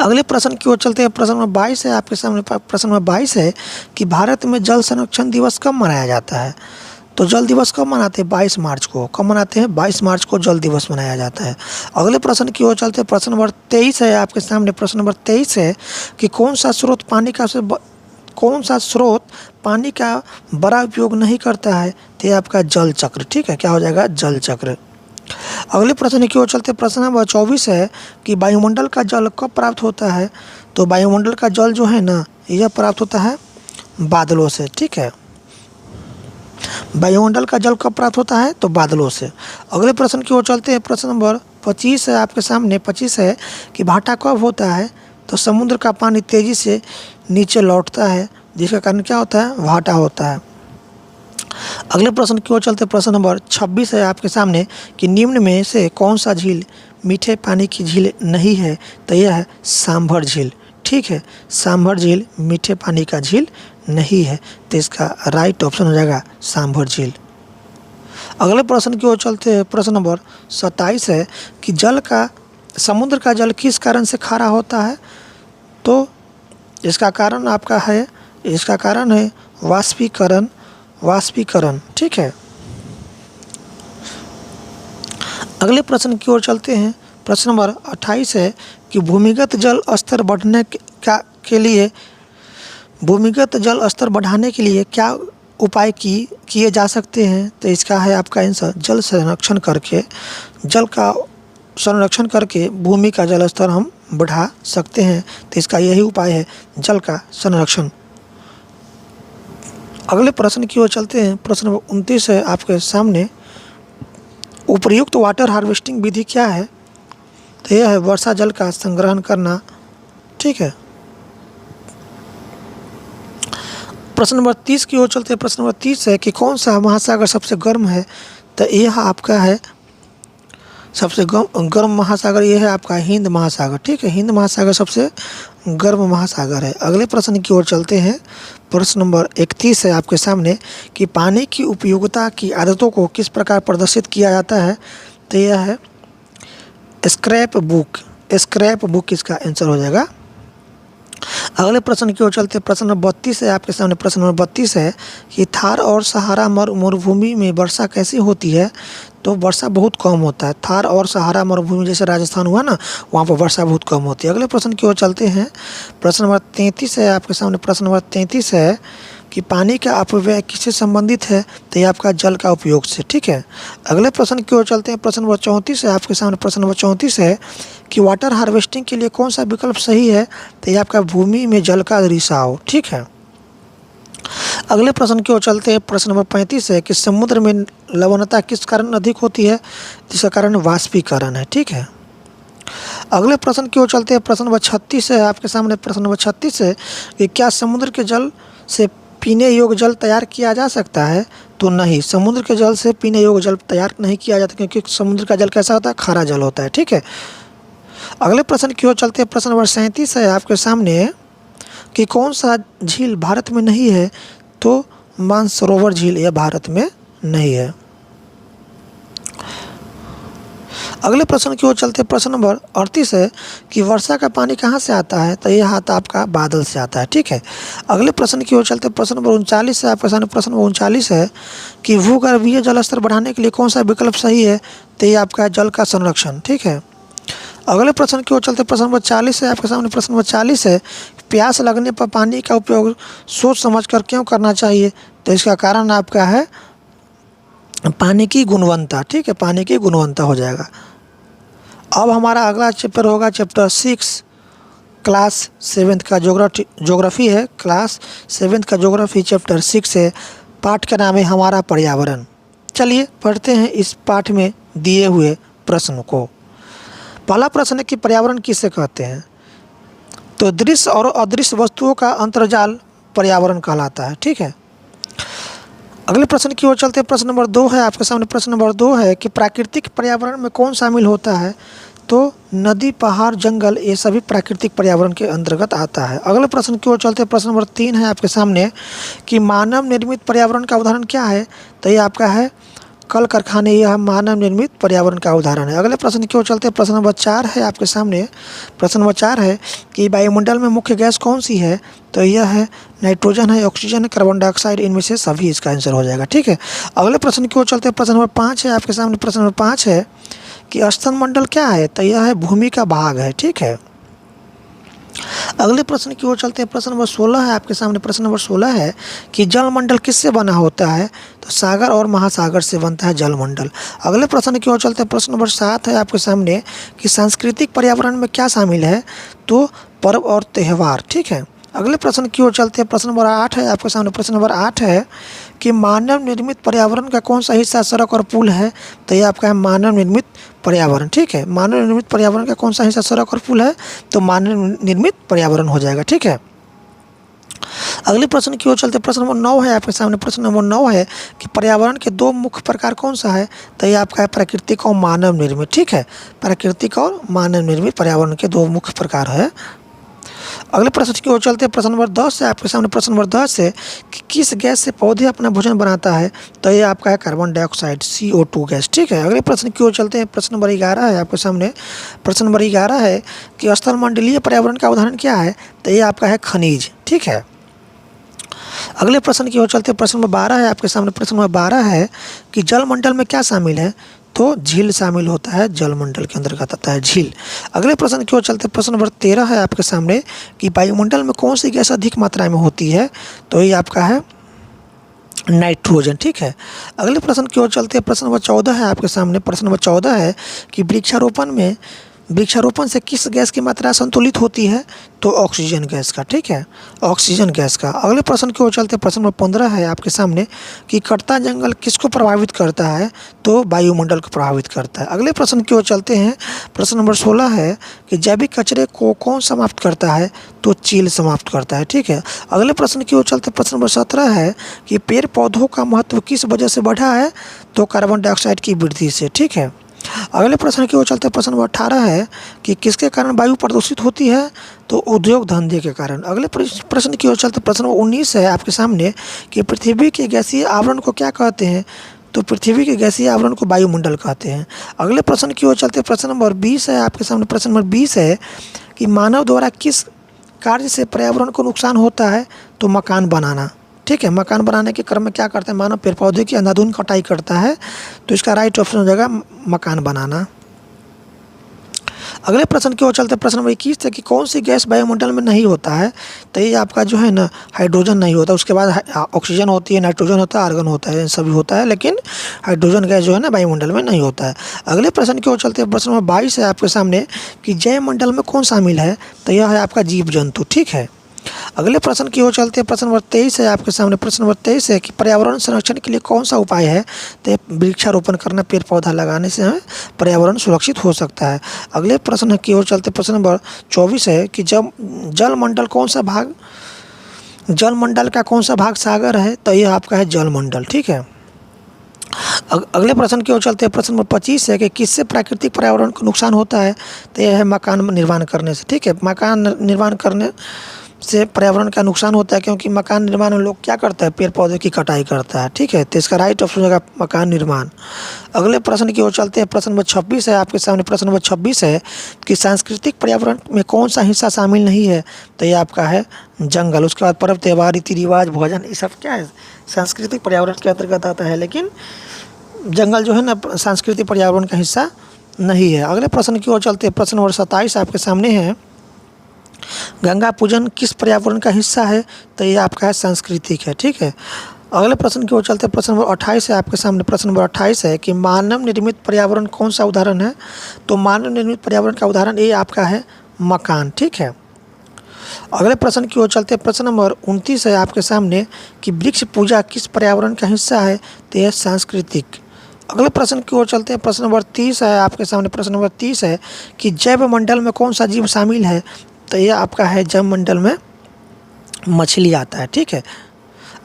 अगले प्रश्न की ओर चलते हैं। प्रश्न नंबर 22 है आपके सामने। प्रश्न नंबर 22 है कि भारत में जल संरक्षण दिवस कब मनाया जाता है। तो जल दिवस कब मनाते हैं, 22 मार्च को। कब मनाते हैं, 22 मार्च को जल दिवस मनाया जाता है। अगले प्रश्न की ओर चलते हैं। प्रश्न नंबर 23 है आपके सामने। प्रश्न नंबर 23 है कि कौन सा स्रोत पानी का बड़ा उपयोग नहीं करता है। तो ये आपका जल चक्र, ठीक है। क्या हो जाएगा, जल चक्र। अगले प्रश्न की ओर चलते प्रश्न नंबर 24 है कि वायुमंडल का जल कब प्राप्त होता है। तो वायुमंडल का जल जो है ना यह प्राप्त होता है बादलों से, ठीक है। वायुमंडल का जल कब प्राप्त होता है? तो बादलों से। अगले प्रश्न की ओर चलते हैं। प्रश्न नंबर 25 है आपके सामने। 25 है कि भाटा कब होता है? तो समुद्र का पानी तेजी से नीचे लौटता है, जिसका कारण क्या होता है? भाटा होता है। अगले प्रश्न की ओर चलते हैं। प्रश्न नंबर 26 है आपके सामने कि निम्न में से कौन सा झील मीठे पानी की झील नहीं है? तो यह है सांभर झील, ठीक है। सांभर झील मीठे पानी का झील नहीं है, तो इसका राइट ऑप्शन हो जाएगा सांभर झील। अगले प्रश्न की ओर चलते हैं। प्रश्न नंबर 27 है कि समुद्र का जल किस कारण से खारा होता है? तो इसका कारण है वाष्पीकरण, ठीक है। अगले प्रश्न की ओर चलते हैं। प्रश्न नंबर 28 है कि भूमिगत जल स्तर बढ़ाने के लिए क्या उपाय किए जा सकते हैं? तो इसका है आपका आंसर जल का संरक्षण करके भूमि का जल स्तर हम बढ़ा सकते हैं। तो इसका यही उपाय है, जल का संरक्षण। अगले प्रश्न की ओर चलते हैं। प्रश्न नंबर 29 है आपके सामने। उपयुक्त वाटर हार्वेस्टिंग विधि क्या है? तो यह है वर्षा जल का संग्रहण करना, ठीक है। प्रश्न नंबर 30 की ओर चलते हैं। प्रश्न नंबर 30 है कि कौन सा महासागर सबसे गर्म है? तो यह आपका है सबसे गर्म महासागर, यह है आपका हिंद महासागर, ठीक है। हिंद महासागर सबसे गर्म महासागर है। अगले प्रश्न की ओर चलते हैं। प्रश्न नंबर 31 है आपके सामने कि पानी की उपयोगिता की आदतों को किस प्रकार प्रदर्शित किया जाता है? तो यह है स्क्रैप बुक इसका आंसर हो जाएगा। अगले प्रश्न की ओर चलते हैं। प्रश्न नंबर 32 है आपके सामने। प्रश्न नंबर 32 है कि थार और सहारा मरुभूमि में वर्षा कैसी होती है? तो वर्षा बहुत कम होता है। थार और सहारा मरुभूमि जैसे राजस्थान हुआ ना, वहाँ पर वर्षा बहुत कम होती है। अगले प्रश्न की ओर चलते हैं। प्रश्न नंबर 33 है आपके सामने। प्रश्न नंबर 33 है कि पानी का अपव्यय किससे संबंधित है? तो ये आपका जल का उपयोग से, ठीक है। अगले प्रश्न की ओर चलते हैं। प्रश्न नंबर 34 है आपके सामने। प्रश्न नंबर 34 है कि वाटर हार्वेस्टिंग के लिए कौन सा विकल्प सही है? तो ये आपका भूमि में जल का रिसाव, ठीक है। अगले प्रश्न की ओर चलते हैं। प्रश्न नंबर 35 है कि समुद्र में लवणता किस कारण अधिक होती है? जिसका कारण वाष्पीकरण है, ठीक है। अगले प्रश्न की ओर चलते हैं। प्रश्न नंबर 36 है आपके सामने। प्रश्न नंबर 36 है कि क्या समुद्र के जल से पीने योग्य जल तैयार किया जा सकता है? तो नहीं, समुद्र के जल से पीने योग्य जल तैयार नहीं किया जाता, क्योंकि समुद्र का जल कैसा होता है? खारा जल होता है, ठीक है। अगले प्रश्न की ओर चलते हैं। प्रश्न नंबर 37 है आपके सामने कि कौन सा झील भारत में नहीं है? तो मानसरोवर झील यह भारत में नहीं है। अगले प्रश्न की ओर चलते हैं। प्रश्न नंबर 38 है कि वर्षा का पानी कहाँ से आता है? तो यह आता आपका बादल से आता है, ठीक है। अगले प्रश्न की ओर चलते हैं। प्रश्न नंबर 39 है आपके सामने। प्रश्न नंबर 39 है कि भूगर्भीय जल स्तर बढ़ाने के लिए कौन सा विकल्प सही है? तो यह आपका जल का संरक्षण, ठीक है। अगले प्रश्न की ओर चलते हैं। प्रश्न नंबर 40 है आपके सामने। प्रश्न नंबर 40 है प्यास लगने पर पानी का उपयोग सोच समझकर क्यों करना चाहिए? तो इसका कारण आपका है पानी की गुणवत्ता, ठीक है। पानी की गुणवत्ता हो जाएगा। अब हमारा अगला चैप्टर होगा चैप्टर 6, क्लास 7th का ज्योग्राफी है। क्लास 7th का ज्योग्राफी चैप्टर 6 है। पाठ का नाम है हमारा पर्यावरण। चलिए पढ़ते हैं इस पाठ में दिए हुए प्रश्न को। पहला प्रश्न है कि पर्यावरण किसे कहते हैं? तो दृश्य और अदृश्य वस्तुओं का अंतर्जाल पर्यावरण कहलाता है, ठीक है। अगले प्रश्न की ओर चलते हैं। प्रश्न नंबर 2 है आपके सामने। प्रश्न नंबर 2 है कि प्राकृतिक पर्यावरण में कौन शामिल होता है? तो नदी, पहाड़, जंगल ये सभी प्राकृतिक पर्यावरण के अंतर्गत आता है। अगले प्रश्न की ओर चलते हैं। प्रश्न नंबर 3 है आपके सामने कि मानव निर्मित पर्यावरण का उदाहरण क्या है? तो ये आपका है कल कारखाने, यह मानव निर्मित पर्यावरण का उदाहरण है। अगले प्रश्न की ओर चलते हैं। प्रश्न नंबर 4 है आपके सामने। प्रश्न नंबर 4 है कि वायुमंडल में मुख्य गैस कौन सी है? तो यह है नाइट्रोजन है, ऑक्सीजन है, कार्बन डाइऑक्साइड, इनमें से सभी इसका आंसर हो जाएगा, ठीक है। अगले प्रश्न की ओर चलते हैं। प्रश्न नंबर 5 है आपके सामने। प्रश्न नंबर 5 है कि स्तनमंडल क्या है? तो यह है भूमि का भाग है, ठीक है। अगले प्रश्न की ओर चलते हैं। प्रश्न नंबर 16 है आपके सामने। प्रश्न नंबर 16 है कि जलमंडल किससे बना होता है? तो सागर और महासागर से बनता है जलमंडल। अगले प्रश्न की ओर चलते हैं। प्रश्न नंबर 7 है आपके सामने कि सांस्कृतिक पर्यावरण में क्या शामिल है? तो पर्व और त्यौहार, ठीक है। अगले प्रश्न की ओर चलते हैं। प्रश्न नंबर 8 है आपके सामने। प्रश्न नंबर 8 है कि मानव निर्मित पर्यावरण का कौन सा हिस्सा सड़क और पुल है? तो ये आपका है मानव निर्मित पर्यावरण। ठीक है, मानव निर्मित पर्यावरण का कौन सा हिस्सा सड़क और पुल है? तो मानव निर्मित पर्यावरण हो जाएगा। ठीक है, अगले प्रश्न की ओर चलते। प्रश्न नंबर 9 है आपके सामने। प्रश्न नंबर 9 है कि पर्यावरण के दो मुख्य प्रकार कौन सा है? तो ये आपका है प्राकृतिक और मानव निर्मित। ठीक है, प्राकृतिक और मानव निर्मित पर्यावरण के दो मुख्य प्रकार है। अगले प्रश्न की ओर चलते हैं। प्रश्न नंबर 10 है आपके सामने। प्रश्न नंबर 10 है कि किस गैस से पौधे अपना भोजन बनाता है? तो ये आपका है कार्बन डाइऑक्साइड, CO2 गैस। ठीक है, अगले प्रश्न की ओर चलते हैं। प्रश्न नंबर 11 है आपके सामने। प्रश्न नंबर 11 है कि स्थलमंडलीय पर्यावरण का उदाहरण क्या है? तो ये आपका है खनिज। ठीक है, अगले प्रश्न की ओर चलते हैं। प्रश्न नंबर 12 है आपके सामने। प्रश्न नंबर 12 है कि जलमंडल में क्या शामिल है? तो झील शामिल होता है, जलमंडल के अंतर्गत आता है झील। अगले प्रश्न की ओर चलते हैं। प्रश्न नंबर 13 है आपके सामने कि वायुमंडल में कौन सी गैस अधिक मात्रा में होती है? तो ये आपका है नाइट्रोजन। ठीक है, अगले प्रश्न की ओर चलते हैं। प्रश्न नंबर 14 है आपके सामने। प्रश्न नंबर 14 है कि वृक्षारोपण से किस गैस की मात्रा संतुलित होती है? तो ऑक्सीजन गैस का। ठीक है, ऑक्सीजन गैस का। अगले प्रश्न की ओर चलते हैं। प्रश्न नंबर 15 है आपके सामने कि कटता जंगल किसको प्रभावित करता है? तो वायुमंडल को प्रभावित करता है। अगले प्रश्न की ओर चलते हैं। प्रश्न नंबर 16 है कि जैविक कचरे को कौन समाप्त करता है? तो चील समाप्त करता है। ठीक है, अगले प्रश्न की ओर चलते। प्रश्न नंबर 17 है कि पेड़ पौधों का महत्व किस वजह से बढ़ा है? तो कार्बन डाइऑक्साइड की वृद्धि से। ठीक है, अगले प्रश्न की ओर चलते। प्रश्न नंबर 18 है कि किसके कारण वायु प्रदूषित होती है? तो उद्योग धंधे के कारण। अगले प्रश्न की ओर चलते। प्रश्न नंबर 19 है आपके सामने कि पृथ्वी के गैसीय आवरण को क्या कहते हैं? तो पृथ्वी के गैसीय आवरण को वायुमंडल कहते हैं। अगले प्रश्न की ओर चलते। प्रश्न नंबर 20 है आपके सामने। प्रश्न नंबर 20 है कि मानव द्वारा किस कार्य से पर्यावरण को नुकसान होता है? तो मकान बनाना। ठीक है, मकान बनाने के क्रम में क्या करता है मानव? पेड़ पौधे की अंधाधुंध कटाई करता है, तो इसका राइट ऑप्शन हो जाएगा मकान बनाना। अगले प्रश्न की ओर चलते। प्रश्न नंबर 21 है कि कौन सी गैस वायुमंडल में नहीं होता है? तो ये आपका जो है ना हाइड्रोजन नहीं होता। उसके बाद ऑक्सीजन होती है, नाइट्रोजन होता है, आर्गन होता है, सभी होता है, लेकिन हाइड्रोजन गैस जो है ना वायुमंडल में नहीं होता है। अगले प्रश्न की ओर चलते हैं। प्रश्न नंबर 22 है आपके सामने कि जैव मंडल में कौन शामिल है? तो यह है आपका जीव जंतु। ठीक है, अगले प्रश्न की ओर चलते हैं। प्रश्न नंबर 23 है आपके सामने। प्रश्न नंबर 23 है कि पर्यावरण संरक्षण के लिए कौन सा उपाय है? तो वृक्षारोपण करना, पेड़ पौधा लगाने से हमें पर्यावरण सुरक्षित हो सकता है। अगले प्रश्न की ओर चलते। प्रश्न नंबर 24 है कि जब जलमंडल का कौन सा भाग सागर है? तो यह आपका है जलमंडल। ठीक है, अगले प्रश्न की ओर चलते हैं। प्रश्न नंबर 25 है कि किससे प्राकृतिक पर्यावरण को नुकसान होता है? तो यह है मकान निर्माण करने से। ठीक है, मकान निर्माण करने से पर्यावरण का नुकसान होता है, क्योंकि मकान निर्माण में लोग क्या करता है? पेड़ पौधे की कटाई करता है। ठीक है, तो इसका राइट ऑप्शन होगा मकान निर्माण। अगले प्रश्न की ओर चलते हैं। प्रश्न नंबर 26 है आपके सामने। प्रश्न नंबर 26 है कि सांस्कृतिक पर्यावरण में कौन सा हिस्सा शामिल नहीं है? तो ये आपका है जंगल। उसके बाद पर्व त्यौहार, रीति रिवाज, भोजन, ये सब क्या है? सांस्कृतिक पर्यावरण के अंतर्गत आता है, लेकिन जंगल जो है ना सांस्कृतिक पर्यावरण का हिस्सा नहीं है। अगले प्रश्न की ओर चलते हैं। प्रश्न नंबर 27 आपके सामने है, गंगा पूजन किस पर्यावरण का हिस्सा है? तो ये आपका है सांस्कृतिक है। ठीक है, अगले प्रश्न की ओर चलते हैं। प्रश्न नंबर 28 है आपके सामने। प्रश्न नंबर 28 है कि मानव निर्मित पर्यावरण कौन सा उदाहरण है? तो मानव निर्मित पर्यावरण का उदाहरण ये आपका है मकान। ठीक है, अगले प्रश्न की ओर चलते हैं। प्रश्न नंबर 29 है आपके सामने कि वृक्ष पूजा किस पर्यावरण का हिस्सा है? तो यह सांस्कृतिक। अगले प्रश्न की ओर चलते हैं। प्रश्न नंबर 30 है आपके सामने। प्रश्न नंबर 30 है कि जैव मंडल में कौन सा जीव शामिल है? तो यह आपका है जैव मंडल में मछली आता है। ठीक है,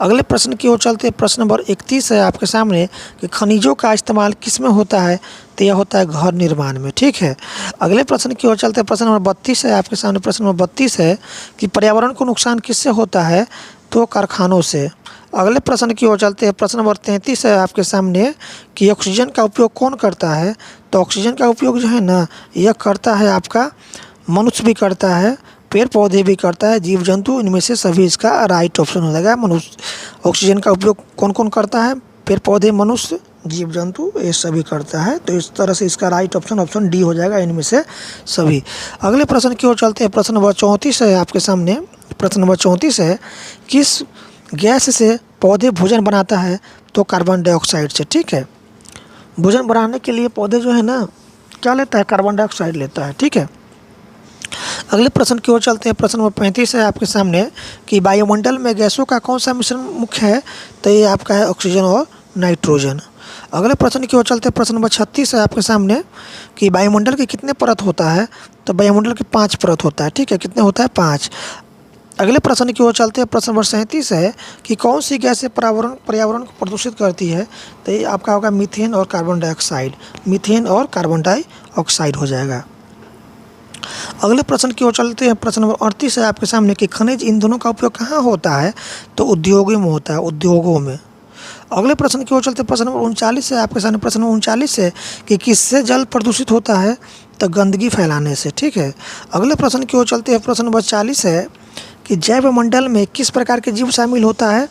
अगले प्रश्न की ओर चलते हैं। प्रश्न नंबर 31 है आपके सामने कि खनिजों का इस्तेमाल किस में होता है? तो यह होता है घर निर्माण में। ठीक है, अगले प्रश्न की ओर चलते हैं। प्रश्न नंबर 32 है आपके सामने। प्रश्न नंबर 32 है कि पर्यावरण को नुकसान किससे होता है? तो कारखानों से। अगले प्रश्न की ओर चलते हैं। प्रश्न नंबर 33 है आपके सामने कि ऑक्सीजन का उपयोग कौन करता है? तो ऑक्सीजन का उपयोग जो है ना यह करता है आपका मनुष्य भी करता है, पेड़ पौधे भी करता है, जीव जंतु, इनमें से सभी इसका राइट ऑप्शन हो जाएगा। मनुष्य ऑक्सीजन का उपयोग कौन कौन करता है? पेड़ पौधे, मनुष्य, जीव जंतु, ये सभी करता है। तो इस तरह से इसका राइट ऑप्शन डी हो जाएगा, इनमें से सभी। अगले प्रश्न की ओर चलते हैं। प्रश्न नंबर 34 है आपके सामने। प्रश्न नंबर 34 है किस गैस से पौधे भोजन बनाता है? तो कार्बन डाइऑक्साइड से। ठीक है, भोजन बनाने के लिए पौधे जो है ना क्या लेता है? कार्बन डाइऑक्साइड लेता है। ठीक है, अगले प्रश्न की ओर चलते हैं। प्रश्न नंबर 35 है आपके सामने कि वायुमंडल में गैसों का कौन सा मिश्रण मुख्य है? तो ये आपका है ऑक्सीजन और नाइट्रोजन। अगले प्रश्न की ओर चलते हैं। प्रश्न नंबर 36 है आपके सामने कि वायुमंडल के कितने परत होता है? तो वायुमंडल के 5 परत होता है। ठीक है, कितने होता है? 5। अगले प्रश्न की ओर चलते हैं। प्रश्न नंबर 37 है कि कौन सी गैसें पर्यावरण को प्रदूषित करती है? तो ये आपका होगा मीथेन और कार्बन डाइऑक्साइड। मीथेन और कार्बन डाइऑक्साइड हो जाएगा। अगले प्रश्न की ओर चलते हैं। प्रश्न नंबर 38 है आपके सामने कि खनिज ईंधनों का उपयोग कहाँ होता है? तो उद्योगों में होता है, उद्योगों में। अगले प्रश्न की ओर चलते हैं। प्रश्न नंबर 39 है आपके सामने। प्रश्न नंबर 39 है कि किससे जल प्रदूषित होता है? तो गंदगी फैलाने से। ठीक है। अगले प्रश्न की ओर चलते हैं। प्रश्न नंबर 40 है कि जैव मंडल में किस प्रकार के जीव शामिल होता है?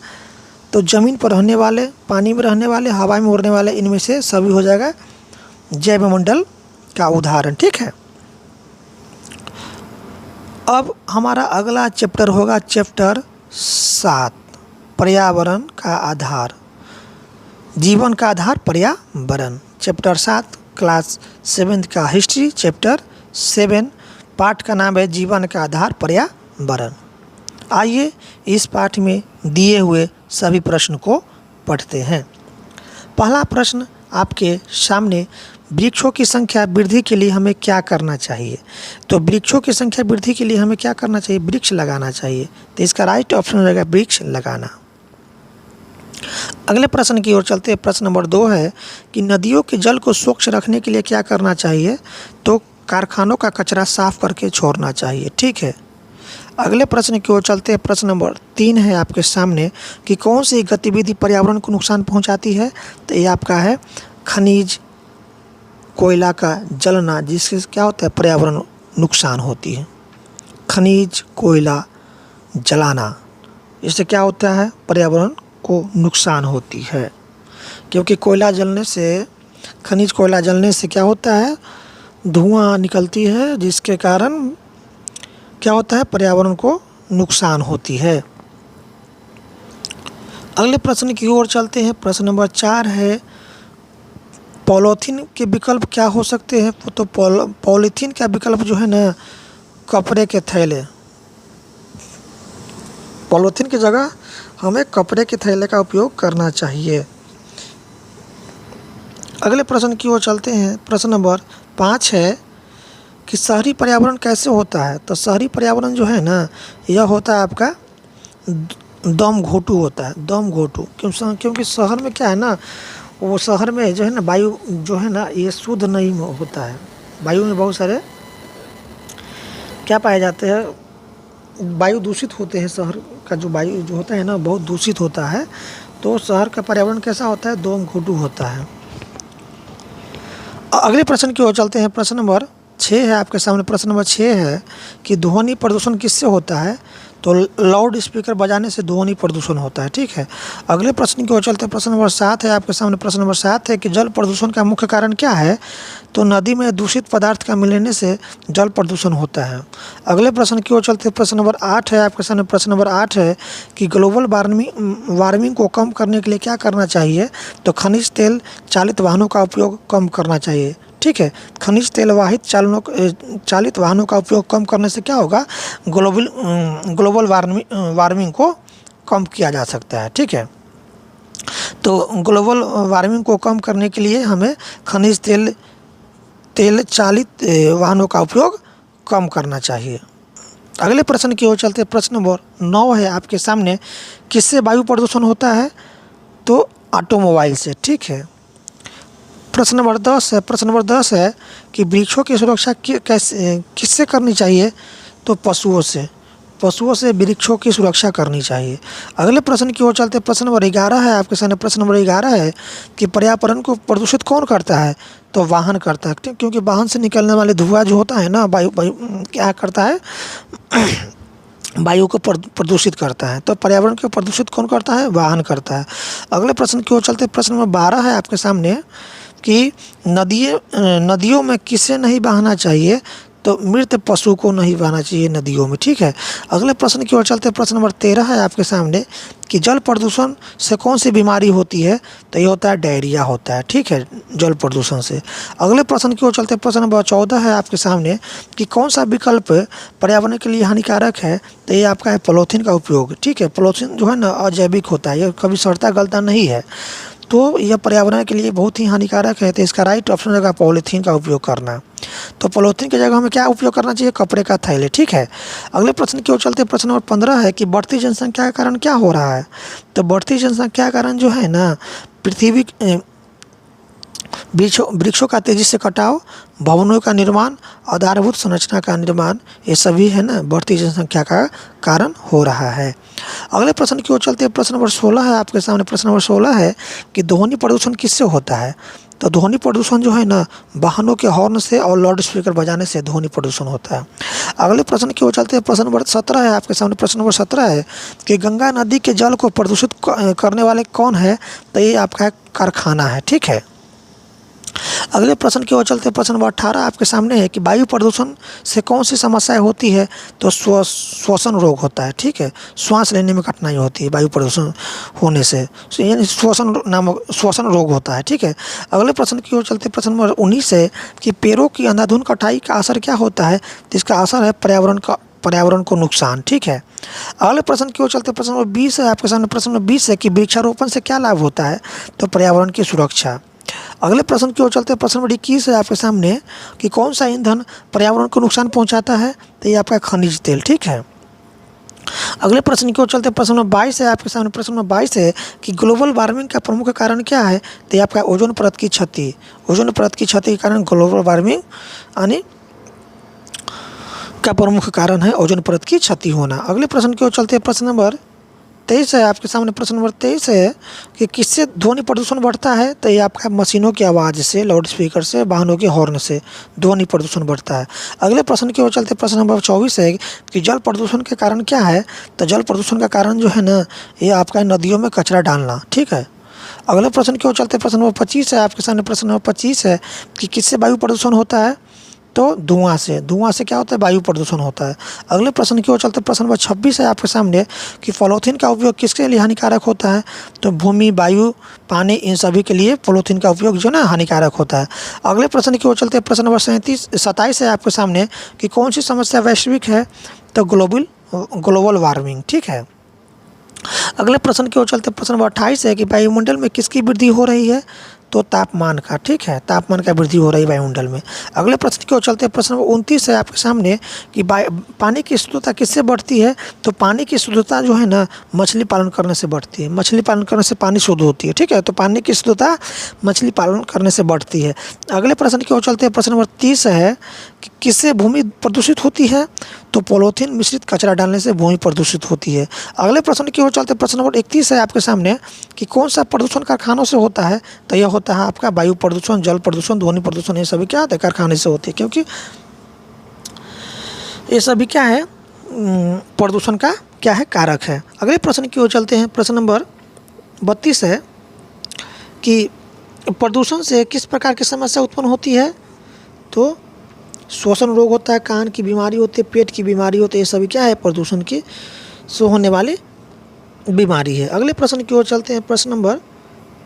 तो जमीन पर रहने वाले, पानी में रहने वाले, हवा में उड़ने वाले, इनमें से सभी हो जाएगा जैव मंडल का उदाहरण। ठीक है। अब हमारा अगला चैप्टर होगा चैप्टर 7, पर्यावरण का आधार। जीवन का आधार पर्यावरण। चैप्टर 7 क्लास 7 का हिस्ट्री चैप्टर 7, पाठ का नाम है जीवन का आधार पर्यावरण। आइए इस पाठ में दिए हुए सभी प्रश्न को पढ़ते हैं। पहला प्रश्न आपके सामने, वृक्षों की संख्या वृद्धि के लिए हमें क्या करना चाहिए? तो वृक्षों की संख्या वृद्धि के लिए हमें क्या करना चाहिए? वृक्ष लगाना चाहिए। तो इसका राइट ऑप्शन हो जाएगा वृक्ष लगाना। अगले प्रश्न की ओर चलते हैं। प्रश्न नंबर 2 है कि नदियों के जल को स्वच्छ रखने के लिए क्या करना चाहिए? तो कारखानों का कचरा साफ करके छोड़ना चाहिए। ठीक है। अगले प्रश्न की ओर चलते हैं। प्रश्न नंबर 3 है आपके सामने कि कौन सी गतिविधि पर्यावरण को नुकसान पहुंचाती है? तो ये आपका है खनिज कोयला का जलना, जिससे क्या होता है? पर्यावरण नुकसान होती है। खनिज कोयला जलाना, इससे क्या होता है? पर्यावरण को नुकसान होती है। क्योंकि कोयला जलने से, खनिज कोयला जलने से क्या होता है? धुआं निकलती है, जिसके कारण क्या होता है? पर्यावरण को नुकसान होती है। अगले प्रश्न की ओर चलते हैं। प्रश्न नंबर 4 है पॉलीथीन के विकल्प क्या हो सकते हैं? तो पॉलीथीन का विकल्प जो है ना, कपड़े के थैले। पॉलीथीन की जगह हमें कपड़े के थैले का उपयोग करना चाहिए। अगले प्रश्न की ओर चलते हैं। प्रश्न नंबर 5 है कि शहरी पर्यावरण कैसे होता है? तो शहरी पर्यावरण जो है ना, यह होता है आपका दम घोटू होता है, दम घोटू। क्योंकि शहर में क्या है ना, वो शहर में जो है ना वायु जो है ना, ये शुद्ध नहीं होता है। वायु में बहुत सारे क्या पाए जाते हैं? वायु दूषित होते हैं। शहर का जो वायु जो होता है ना, बहुत दूषित होता है। तो शहर का पर्यावरण कैसा होता है? दम घोटू होता है। अगले प्रश्न की ओर चलते हैं। प्रश्न नंबर 6 है आपके सामने। प्रश्न नंबर 6 है कि ध्वनि प्रदूषण किससे होता है? तो लाउड स्पीकर बजाने से ध्वनि प्रदूषण होता है। ठीक है। अगले प्रश्न की ओर चलते हैं। प्रश्न नंबर 7 है आपके सामने। प्रश्न नंबर 7 है कि जल प्रदूषण का मुख्य कारण क्या है? तो नदी में दूषित पदार्थ का मिलने से जल प्रदूषण होता है। अगले प्रश्न की ओर चलते हैं। प्रश्न नंबर 8 है आपके सामने। प्रश्न नंबर 8 है कि ग्लोबल वार्मिंग को कम करने के लिए क्या करना चाहिए? तो खनिज तेल चालित वाहनों का उपयोग कम करना चाहिए। ठीक है। खनिज तेल वाहित चालित वाहनों का उपयोग कम करने से क्या होगा? ग्लोबल वार्मिंग को कम किया जा सकता है। ठीक है। तो ग्लोबल वार्मिंग को कम करने के लिए हमें खनिज तेल चालित वाहनों का उपयोग कम करना चाहिए। अगले प्रश्न की ओर चलते हैं। प्रश्न नंबर 9 है आपके सामने। किससे वायु प्रदूषण होता है? तो ऑटोमोबाइल से। ठीक है। प्रश्न नंबर 10 है। प्रश्न नंबर 10 है कि वृक्षों की सुरक्षा किससे करनी चाहिए? तो पशुओं से वृक्षों की सुरक्षा करनी चाहिए। अगले प्रश्न की ओर चलते हैं। प्रश्न नंबर 11 है आपके सामने। प्रश्न नंबर 11 है कि पर्यावरण को प्रदूषित कौन करता है? तो वाहन करता है। क्योंकि वाहन से निकलने वाले धुआं जो होता है ना, वायु क्या करता है? वायु को प्रदूषित करता है। तो पर्यावरण को प्रदूषित कौन करता है? वाहन करता है। अगले प्रश्न की ओर चलते हैं। प्रश्न नंबर 12 है आपके सामने कि नदियों में किसे नहीं बहाना चाहिए? तो मृत पशु को नहीं बहाना चाहिए नदियों में, ठीक है। अगले प्रश्न की ओर चलते हैं। प्रश्न नंबर 13 है आपके सामने कि जल प्रदूषण से कौन सी बीमारी होती है? तो ये होता है डायरिया होता है, ठीक है, जल प्रदूषण से। अगले प्रश्न की ओर चलते हैं। प्रश्न नंबर 14 है आपके सामने कि कौन सा विकल्प पर्यावरण के लिए हानिकारक है? तो ये आपका है पॉलीथीन का उपयोग, ठीक है। पॉलीथीन जो है ना अजैविक होता है, ये कभी सड़ता गलता नहीं है, तो यह पर्यावरण के लिए बहुत ही हानिकारक है। तो इसका राइट ऑप्शन रहेगा पॉलीथीन का उपयोग करना। तो पॉलीथीन की जगह हमें क्या उपयोग करना चाहिए? कपड़े का थैले, ठीक है। अगले प्रश्न की ओर चलते हैं। प्रश्न नंबर 15 है कि बढ़ती जनसंख्या के कारण क्या हो रहा है? तो बढ़ती जनसंख्या के कारण जो है ना पृथ्वी वृक्षों का तेजी से कटाव, भवनों का निर्माण, आधारभूत संरचना का निर्माण, ये सभी है ना बढ़ती जनसंख्या का कारण हो रहा है। अगले प्रश्न की ओर चलते हैं। प्रश्न नंबर 16 है आपके सामने। प्रश्न नंबर 16 है कि ध्वनि प्रदूषण किससे होता है? तो ध्वनि प्रदूषण जो है ना वाहनों के हॉर्न से और लाउड स्पीकर बजाने से ध्वनि प्रदूषण होता है। अगले प्रश्न की ओर चलते हैं। प्रश्न नंबर 17 है आपके सामने। प्रश्न नंबर 17 है कि गंगा नदी के जल को प्रदूषित करने वाले कौन है? तो ये आपका कारखाना है, ठीक है। अगले प्रश्न की ओर चलते हैं। प्रश्न नंबर 18 आपके सामने है कि वायु प्रदूषण से कौन सी समस्याएं होती है? तो श्वसन रोग होता है, ठीक है। श्वास लेने में कठिनाई होती है वायु प्रदूषण होने से, यानी श्वसन रोग होता है, ठीक है। अगले प्रश्न की ओर चलते हैं। प्रश्न नंबर 19 है कि पेड़ों की अंधाधुंध कटाई का असर क्या होता है? तो इसका असर है पर्यावरण को नुकसान, ठीक है। अगले प्रश्न की ओर चलते हैं। प्रश्न नंबर 20 है आपके सामने। प्रश्न नंबर 20 है कि वृक्षारोपण से क्या लाभ होता है? तो पर्यावरण की सुरक्षा। अगले प्रश्न की ओर चलते हैं। प्रश्न नंबर 21 है आपके सामने कि कौन सा ईंधन पर्यावरण को नुकसान पहुंचाता है? तो ये आपका खनिज तेल, ठीक है। अगले प्रश्न की ओर चलते हैं। प्रश्न नंबर 22 है आपके सामने। प्रश्न नंबर 22 है कि ग्लोबल वार्मिंग का प्रमुख कारण क्या है? तो ये आपका ओजोन परत की क्षति। ओजोन परत की क्षति के कारण ग्लोबल वार्मिंग यानी का प्रमुख कारण है ओजोन परत की क्षति होना। अगले प्रश्न की ओर चलते हैं। प्रश्न नंबर 23 है आपके सामने। प्रश्न नंबर 23 है कि किससे ध्वनि प्रदूषण बढ़ता है? तो ये आपका मशीनों की आवाज़ से, लाउड स्पीकर से, वाहनों के हॉर्न से ध्वनि प्रदूषण बढ़ता है। अगले प्रश्न की ओर चलते। प्रश्न नंबर 24 है कि जल प्रदूषण के कारण क्या है? तो जल प्रदूषण का कारण जो है ना ये आपका नदियों में कचरा डालना, ठीक है। अगले प्रश्न की ओर चलते। प्रश्न नंबर 25 है आपके सामने। प्रश्न नंबर 25 है कि किससे वायु प्रदूषण होता है? तो धुआं से क्या होता है? वायु प्रदूषण होता है। अगले प्रश्न की ओर चलते। प्रश्न नंबर 26 है आपके सामने कि पॉलीथीन का उपयोग किसके लिए हानिकारक होता है? तो भूमि, वायु, पानी, इन सभी के लिए पॉलीथीन का उपयोग जो ना हानिकारक होता है। अगले प्रश्न की ओर चलते। प्रश्न नंबर 27 है आपके सामने कि कौन सी समस्या वैश्विक है? तो ग्लोबल वार्मिंग, ठीक है। अगले प्रश्न की ओर चलते। प्रश्न नंबर 28 है कि वायुमंडल में किसकी वृद्धि हो रही है? तो तापमान का, ठीक है, तापमान का वृद्धि हो रही है वायुमंडल में। अगले प्रश्न की ओर चलते हैं। प्रश्न नंबर 29 है आपके सामने कि पानी की शुद्धता किससे बढ़ती है? तो पानी की शुद्धता जो है ना मछली पालन करने से बढ़ती है। मछली पालन करने से पानी शुद्ध होती है, ठीक है। तो पानी की शुद्धता मछली पालन करने से बढ़ती है। अगले प्रश्न की ओर चलते हैं। प्रश्न नंबर 30 है कि किससे भूमि प्रदूषित होती है? तो पॉलीथीन मिश्रित कचरा डालने से भूमि प्रदूषित होती है। अगले प्रश्न की ओर चलते। प्रश्न नंबर 31 है आपके सामने कि कौन सा प्रदूषण कारखानों से होता है? तो यह होता है आपका वायु प्रदूषण, जल प्रदूषण, ध्वनि प्रदूषण, ये सभी क्या होता है? कारखाने से होते हैं, क्योंकि ये सभी क्या है? प्रदूषण का क्या है? कारक है। अगले प्रश्न की ओर चलते हैं। प्रश्न नंबर 32 है कि प्रदूषण से किस प्रकार की समस्या उत्पन्न होती है? तो श्वसन रोग होता है, कान की बीमारी होती है, पेट की बीमारी होती है, ये सभी क्या है? प्रदूषण की से होने वाली बीमारी है। अगले प्रश्न की ओर चलते हैं। प्रश्न नंबर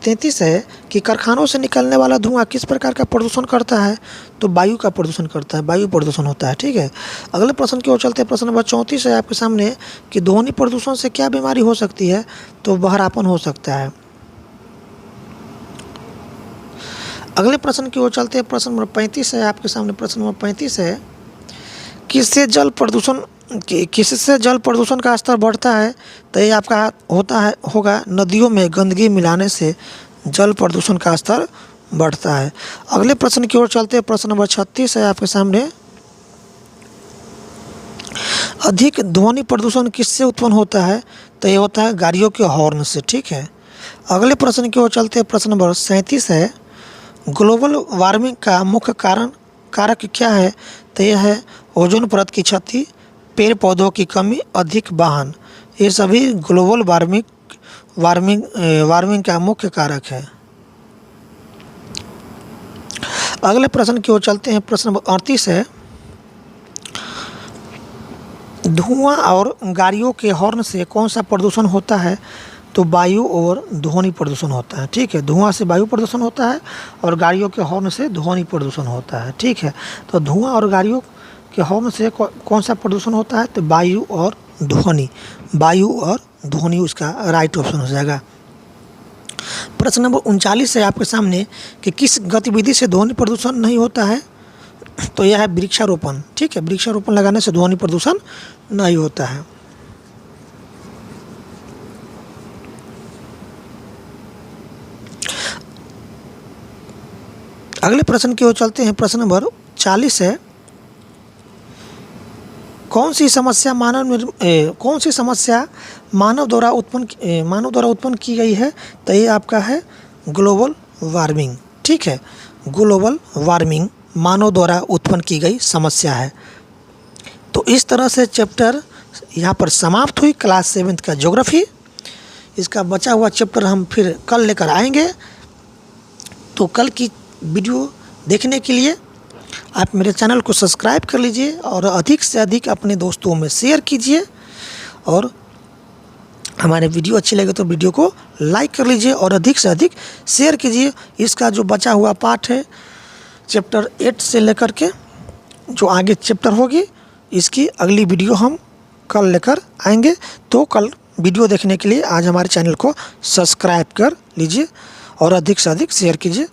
33 है कि कारखानों से निकलने वाला धुआं किस प्रकार का प्रदूषण करता है? तो वायु का प्रदूषण करता है, वायु प्रदूषण होता है, ठीक है। अगले प्रश्न की ओर चलते हैं। प्रश्न नंबर 34 है आपके सामने कि ध्वनि प्रदूषण से क्या बीमारी हो सकती है? तो बहरापन हो सकता है। अगले प्रश्न की ओर चलते हैं। प्रश्न नंबर 35 है आपके सामने। प्रश्न नंबर 35 है किससे जल प्रदूषण का स्तर बढ़ता है? तो ये आपका होगा नदियों में गंदगी मिलाने से जल प्रदूषण का स्तर बढ़ता है। अगले प्रश्न की ओर चलते हैं। प्रश्न नंबर 36 है आपके सामने। अधिक ध्वनि प्रदूषण किससे उत्पन्न होता है? तो ये होता है गाड़ियों के हॉर्न से, ठीक है। अगले प्रश्न की ओर चलते हैं। प्रश्न नंबर 37 है ग्लोबल वार्मिंग का मुख्य कारक क्या है? तो यह है ओजोन परत की क्षति, पेड़ पौधों की कमी, अधिक वाहन, ये सभी ग्लोबल वार्मिंग का मुख्य कारक है। अगले प्रश्न की ओर चलते हैं। प्रश्न नंबर 38 है धुआं और गाड़ियों के हॉर्न से कौन सा प्रदूषण होता है? तो वायु और ध्वनि प्रदूषण होता है। ठीक है, धुआं से वायु प्रदूषण होता है और गाड़ियों के हॉर्न से ध्वनि प्रदूषण होता है। ठीक है, तो धुआं और गाड़ियों के हॉर्न से कौन सा प्रदूषण होता है? तो वायु और ध्वनि। वायु और ध्वनि उसका राइट ऑप्शन हो जाएगा। प्रश्न नंबर 39 है आपके सामने कि किस गतिविधि से ध्वनि प्रदूषण नहीं होता है? तो यह है वृक्षारोपण। ठीक है, वृक्षारोपण लगाने से ध्वनि प्रदूषण नहीं होता है। अगले प्रश्न की ओर चलते हैं। प्रश्न नंबर 40 है, कौन सी समस्या मानव द्वारा उत्पन्न की गई है? तो ये आपका है ग्लोबल वार्मिंग। ठीक है, ग्लोबल वार्मिंग मानव द्वारा उत्पन्न की गई समस्या है। तो इस तरह से चैप्टर यहाँ पर समाप्त हुई क्लास 7 का ज्योग्राफी। इसका बचा हुआ चैप्टर हम फिर कल लेकर आएंगे। तो कल की वीडियो देखने के लिए आप मेरे चैनल को सब्सक्राइब कर लीजिए और अधिक से अधिक अपने दोस्तों में शेयर कीजिए, और हमारे वीडियो अच्छी लगे तो वीडियो को लाइक कर लीजिए और अधिक से अधिक शेयर कीजिए। इसका जो बचा हुआ पार्ट है चैप्टर 8 से लेकर के जो आगे चैप्टर होगी, इसकी अगली वीडियो हम कल लेकर आएंगे। तो कल वीडियो देखने के लिए आज हमारे चैनल को सब्सक्राइब कर लीजिए और अधिक से अधिक शेयर कीजिए।